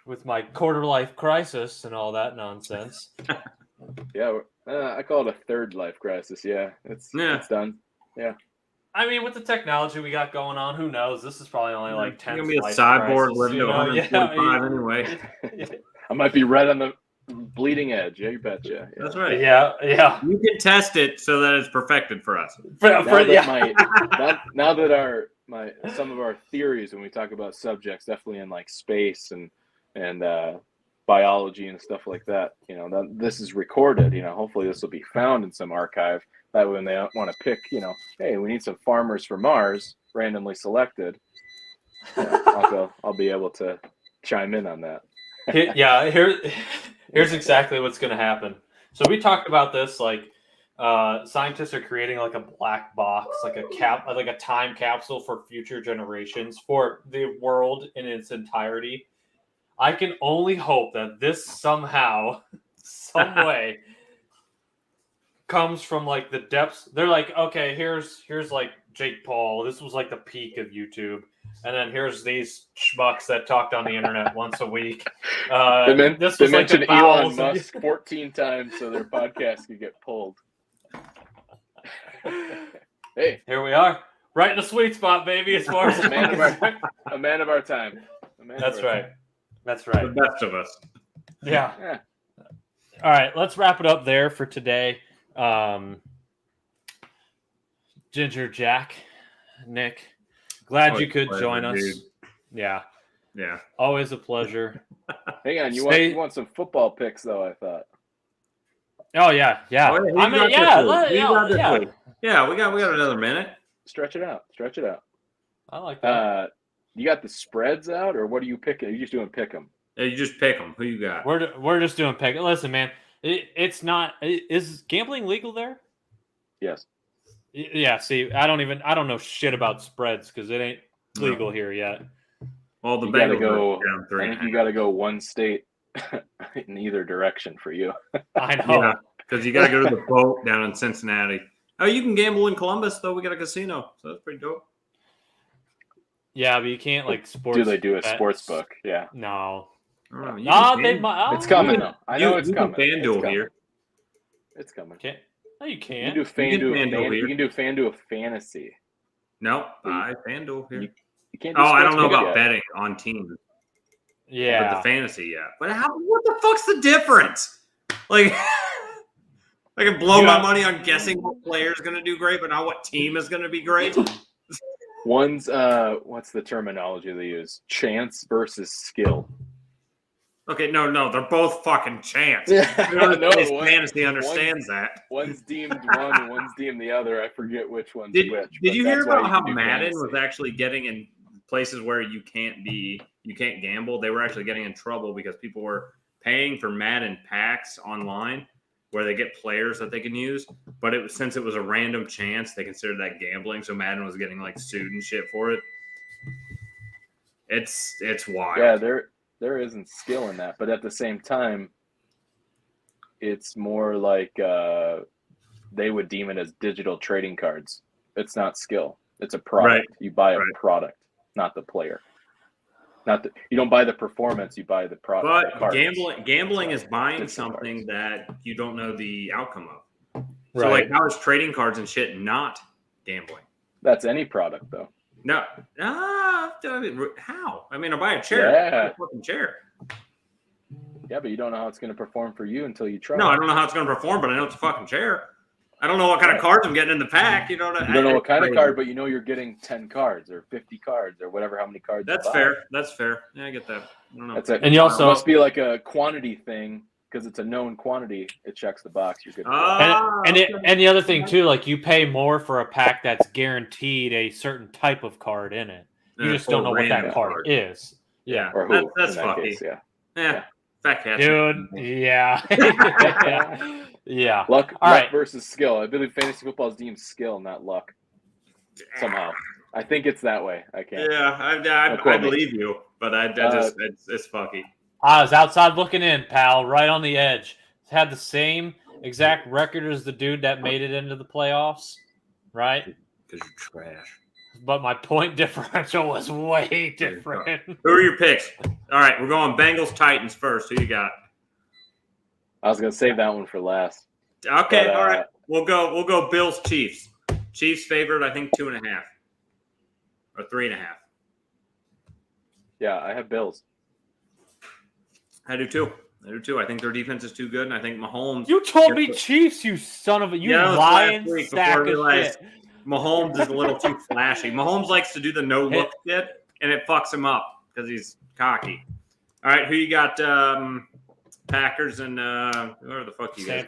Speaker 1: With my quarter life crisis and all that nonsense.
Speaker 4: Yeah, I call it a third life crisis. Yeah, it's done. Yeah.
Speaker 1: I mean, with the technology we got going on, who knows? This is probably only like 10.
Speaker 2: You're gonna be a cyborg living to 145 anyway.
Speaker 4: I might be right on the bleeding edge. Yeah, you betcha. Yeah.
Speaker 2: That's right.
Speaker 1: Yeah.
Speaker 2: You can test it so that it's perfected for us.
Speaker 4: Now that some of our theories when we talk about subjects, definitely in like space and biology and stuff like that, this is recorded. Hopefully this will be found in some archive. That way, when they want to pick, hey, we need some farmers for Mars, randomly selected. I'll be able to chime in on that.
Speaker 1: Here's exactly what's going to happen. So we talked about this, like scientists are creating like a black box, like a time capsule for future generations for the world in its entirety. I can only hope that this somehow, some way, comes from like the depths. They're like, okay, here's like Jake Paul. This was like the peak of YouTube, and then here's these schmucks that talked on the internet once a week.
Speaker 4: They mentioned Elon Musk 14 times so their podcast could get pulled. Hey,
Speaker 1: here we are, right in the sweet spot, baby. As far as
Speaker 4: a man of our time.
Speaker 1: That's right. That's right.
Speaker 2: The best of us.
Speaker 1: Yeah. All right, let's wrap it up there for today. Ginger Jack, Nick, glad you could join us.
Speaker 2: Dude.
Speaker 1: Yeah.
Speaker 2: Yeah.
Speaker 1: Always a pleasure.
Speaker 4: Hang on, you want some football picks though? I thought.
Speaker 1: Oh yeah.
Speaker 2: Oh, yeah.
Speaker 1: I mean, yeah.
Speaker 2: Yeah, we got another minute.
Speaker 4: Stretch it out.
Speaker 1: I like that.
Speaker 4: You got the spreads out, or what are you picking? Are you just doing pick 'em?
Speaker 2: Yeah, you just pick them. Who you got?
Speaker 1: We're just doing pick. Listen, man, it's not. Is gambling legal there?
Speaker 4: Yes.
Speaker 1: Yeah. See, I don't know shit about spreads because it ain't legal here yet.
Speaker 2: Well, the
Speaker 4: You gotta
Speaker 2: Bengals
Speaker 4: go.
Speaker 2: are down 3.
Speaker 4: I think you got to go one state in either direction for you.
Speaker 1: I know.
Speaker 2: Because you got to go to the boat down in Cincinnati. Oh, you can gamble in Columbus though. We got a casino, so that's pretty dope.
Speaker 1: Yeah, but you can't like sports.
Speaker 4: Do they do a
Speaker 1: bets.
Speaker 4: sports book? Yeah.
Speaker 1: No.
Speaker 2: They might.
Speaker 4: It's coming though. I know it's coming.
Speaker 2: FanDuel here.
Speaker 4: It's coming.
Speaker 1: No, you
Speaker 4: You
Speaker 1: can't.
Speaker 4: can do FanDuel.
Speaker 2: here.
Speaker 4: You can do FanDuel Fantasy.
Speaker 2: No, FanDuel here.
Speaker 4: You can't. Do
Speaker 2: I don't know
Speaker 4: sports book
Speaker 2: about
Speaker 4: yet.
Speaker 2: betting on teams.
Speaker 1: Yeah.
Speaker 2: But the fantasy, yeah. But what the fuck's the difference? Like, I can blow my money on guessing what player is going to do great, but not what team is going to be great.
Speaker 4: One's what's the terminology they use? Chance versus skill.
Speaker 2: Okay, no, they're both fucking chance.
Speaker 4: Yeah,
Speaker 2: Fantasy understands that.
Speaker 4: One's deemed one, and one's deemed the other. I forget which one's
Speaker 2: Did
Speaker 4: which.
Speaker 2: you hear
Speaker 4: that's why
Speaker 2: about how
Speaker 4: can do
Speaker 2: Madden
Speaker 4: fantasy.
Speaker 2: was actually getting in places where you can't gamble? They were actually getting in trouble because people were paying for Madden packs online where they get players that they can use, but since it was a random chance, they considered that gambling. So Madden was getting like sued and shit for it. It's wild.
Speaker 4: Yeah, there isn't skill in that, but at the same time, it's more like they would deem it as digital trading cards. It's not skill; it's a product.
Speaker 2: Right.
Speaker 4: You buy a product, not the player. You don't buy the performance; you buy the product.
Speaker 2: But gambling is buying something that you don't know the outcome of. So, like, how is trading cards and shit not gambling?
Speaker 4: That's any product, though.
Speaker 2: No, how? I mean, I buy a chair.
Speaker 4: Yeah.
Speaker 2: I buy a fucking chair.
Speaker 4: Yeah, but you don't know how it's going to perform for you until you try.
Speaker 2: No, I don't know how it's going to perform, but I know it's a fucking chair. I don't know what kind of cards I'm getting in the pack. You don't know
Speaker 4: what kind of card, but you know you're getting 10 cards or 50 cards or whatever, how many cards.
Speaker 2: That's fair. That's fair. Yeah, I get that. I don't know.
Speaker 4: That's it.
Speaker 1: And you also
Speaker 4: it must be like a quantity thing because it's a known quantity. It checks the box. You're good.
Speaker 1: And the other thing too, like you pay more for a pack that's guaranteed a certain type of card in it. You just don't know what that card is. Yeah,
Speaker 4: or who?
Speaker 2: That's
Speaker 4: in that
Speaker 2: fucky.
Speaker 4: case,
Speaker 2: Yeah. Fat cat.
Speaker 1: Dude. Yeah. Yeah.
Speaker 4: Luck
Speaker 1: right.
Speaker 4: versus skill. I believe fantasy football is deemed skill, not luck. Somehow, I think it's that way. I can't.
Speaker 2: Yeah, I believe you, but it's fucky.
Speaker 1: I was outside looking in, pal, right on the edge. Had the same exact record as the dude that made it into the playoffs, right?
Speaker 2: Because you're trash.
Speaker 1: But my point differential was way different.
Speaker 2: Who are your picks? All right, we're going Bengals Titans first. Who you got?
Speaker 4: I was gonna save that one for last.
Speaker 2: Okay, all right. We'll go Bills Chiefs. Chiefs favored, I think 2.5 or 3.5.
Speaker 4: Yeah, I have Bills.
Speaker 2: I do too. I think their defense is too good, and I think Mahomes.
Speaker 1: You told me Chiefs, you son of a lying sack of shit.
Speaker 2: Mahomes is a little too flashy. Mahomes likes to do the no look shit, and it fucks him up because he's cocky. All right, who you got? Packers and whoever the fuck you guys.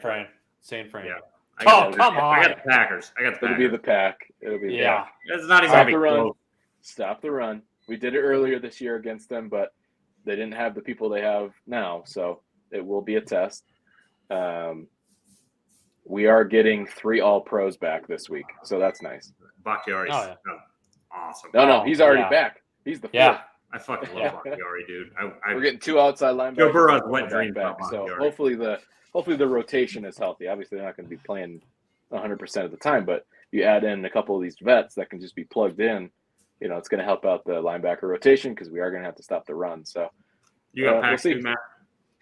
Speaker 1: San Fran.
Speaker 2: Yeah.
Speaker 1: Come on.
Speaker 2: I got the Packers.
Speaker 4: It'll be the pack.
Speaker 1: Yeah.
Speaker 2: It's not even
Speaker 4: Stop
Speaker 2: be
Speaker 4: the run.
Speaker 2: close.
Speaker 4: Stop the run. We did it earlier this year against them, but they didn't have the people they have now, so it will be a test. We are getting 3 All-Pros back this week, so that's nice.
Speaker 2: Bakhtiari's awesome.
Speaker 4: No, he's already back. He's the fourth.
Speaker 2: Yeah. I fucking love Bakhtiari, dude.
Speaker 4: We're getting 2 outside linebackers.
Speaker 2: Joe Burrow's wet dream
Speaker 4: back. So hopefully the rotation is healthy. Obviously, they're not going to be playing 100% of the time, but you add in a couple of these vets that can just be plugged in. It's going to help out the linebacker rotation because we are going to have to stop the run. So
Speaker 2: you got
Speaker 4: we'll see.
Speaker 2: Matt?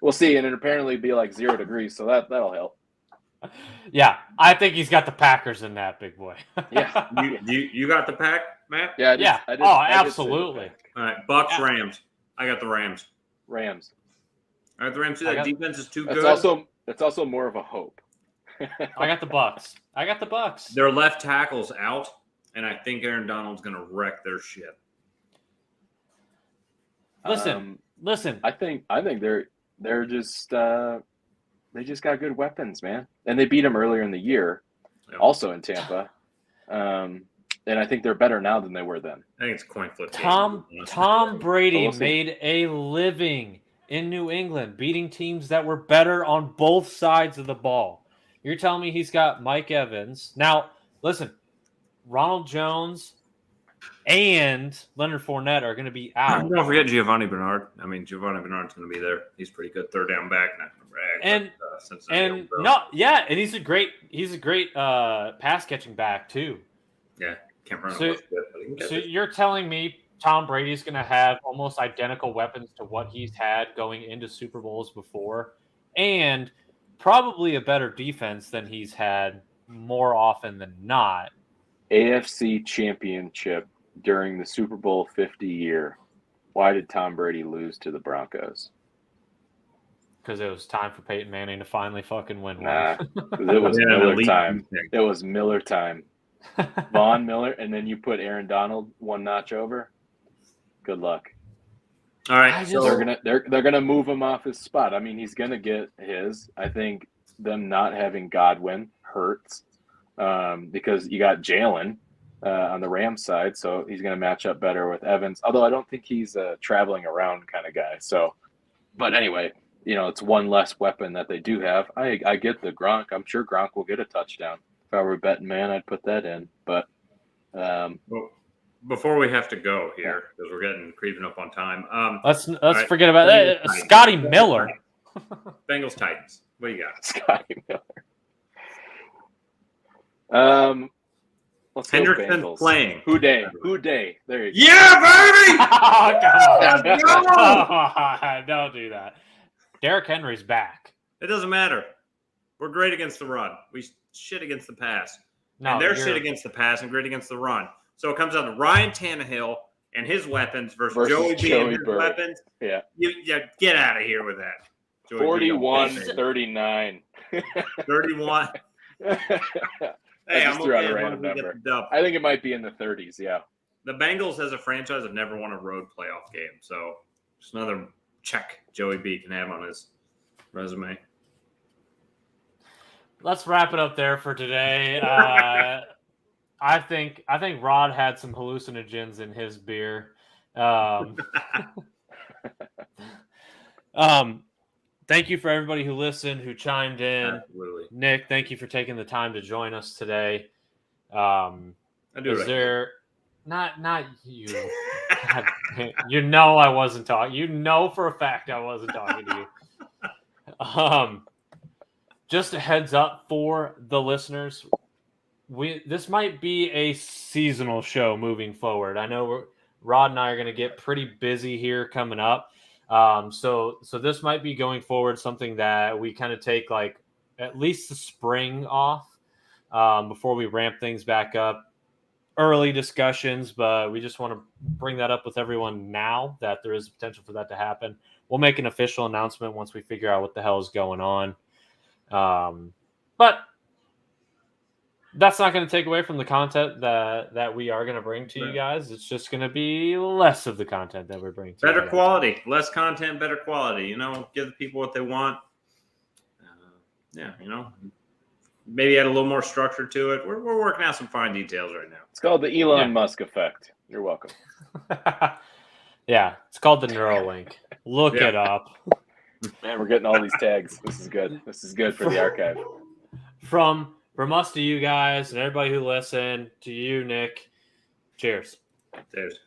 Speaker 4: We'll see, and it apparently be like 0 degrees, so that'll help.
Speaker 1: Yeah, I think he's got the Packers in that, big boy.
Speaker 4: Yeah,
Speaker 2: you got the pack, Matt?
Speaker 4: Yeah,
Speaker 1: I did. Absolutely.
Speaker 2: All right, Bucks, Rams. I got the Rams.
Speaker 4: Rams.
Speaker 2: All right, the Rams. That defense is too good.
Speaker 4: That's also more of a hope.
Speaker 1: I got the Bucks.
Speaker 2: Their left tackle's out, and I think Aaron Donald's going to wreck their shit.
Speaker 1: Listen.
Speaker 4: I think they're just they just got good weapons, man, and they beat them earlier in the year, also in Tampa. And I think they're better now than they were then.
Speaker 2: I think it's a coin flip.
Speaker 1: Tom Brady made a living in New England, beating teams that were better on both sides of the ball. You're telling me he's got Mike Evans. Now, listen, Ronald Jones and Leonard Fournette are going to be out.
Speaker 2: Don't forget Giovanni Bernard. I mean, Giovanni Bernard's going to be there. He's pretty good third down back. Not going to brag.
Speaker 1: And he's a great pass catching back too.
Speaker 2: Yeah, can't run.
Speaker 1: So you're telling me Tom Brady's going to have almost identical weapons to what he's had going into Super Bowls before, and probably a better defense than he's had more often than not.
Speaker 4: AFC Championship during the Super Bowl 50 year. Why did Tom Brady lose to the Broncos?
Speaker 1: Because it was time for Peyton Manning to finally fucking win one.
Speaker 4: Nah, it was Miller time. It was Miller time. Von Miller, and then you put Aaron Donald one notch over. Good luck.
Speaker 2: All right,
Speaker 4: so they're gonna move him off his spot. I mean, he's gonna get his. I think them not having Godwin hurts because you got Jalen on the Rams side, so he's gonna match up better with Evans. Although I don't think he's a traveling around kind of guy. So, but anyway, it's one less weapon that they do have. I get the Gronk. I'm sure Gronk will get a touchdown. If I were a betting man, I'd put that in. But
Speaker 2: well, before we have to go here, because we're getting creeping up on time.
Speaker 1: Let's forget about that. Scotty Miller.
Speaker 2: Bengals Titans. What do you got?
Speaker 4: Scotty Miller. Let's
Speaker 2: Henderson playing.
Speaker 4: Who day? There you go.
Speaker 2: Yeah, baby!
Speaker 1: Don't do that. Derrick Henry's back.
Speaker 2: It doesn't matter. We're great against the run. We shit against the pass. And they're shit against the pass and great against the run. So it comes down to Ryan Tannehill and his weapons versus Joey B and his weapons.
Speaker 4: Yeah.
Speaker 2: Get out of here with that.
Speaker 4: 41-39.
Speaker 2: 31.
Speaker 4: Hey, I just threw out a random number. I think it might be in the 30s, yeah.
Speaker 2: The Bengals as a franchise have never won a road playoff game. So just another check Joey B can have on his resume.
Speaker 1: Let's wrap it up there for today. I think Rod had some hallucinogens in his beer. Thank you for everybody who listened, who chimed in.
Speaker 2: Absolutely.
Speaker 1: Nick, thank you for taking the time to join us today.
Speaker 2: I do.
Speaker 1: Is there not you? I wasn't talking. For a fact I wasn't talking to you. Just a heads up for the listeners. This might be a seasonal show moving forward. I know Rod and I are going to get pretty busy here coming up. So this might be going forward something that we kind of take like at least the spring off before we ramp things back up. Early discussions, but we just want to bring that up with everyone now that there is potential for that to happen. We'll make an official announcement once we figure out what the hell is going on. But that's not going to take away from the content that we are going to bring to you guys. It's just going to be less of the content that we're bringing to you guys.
Speaker 2: Better quality, less content, better quality. Give the people what they want. Maybe add a little more structure to it. We're working out some fine details right now.
Speaker 4: It's called the Elon Musk effect. You're welcome.
Speaker 1: Yeah, it's called the Neuralink. Look it up.
Speaker 4: Man, we're getting all these tags. This is good. This is good for the archive.
Speaker 1: From us to you guys and everybody who listened, to you, Nick. Cheers.
Speaker 2: Cheers.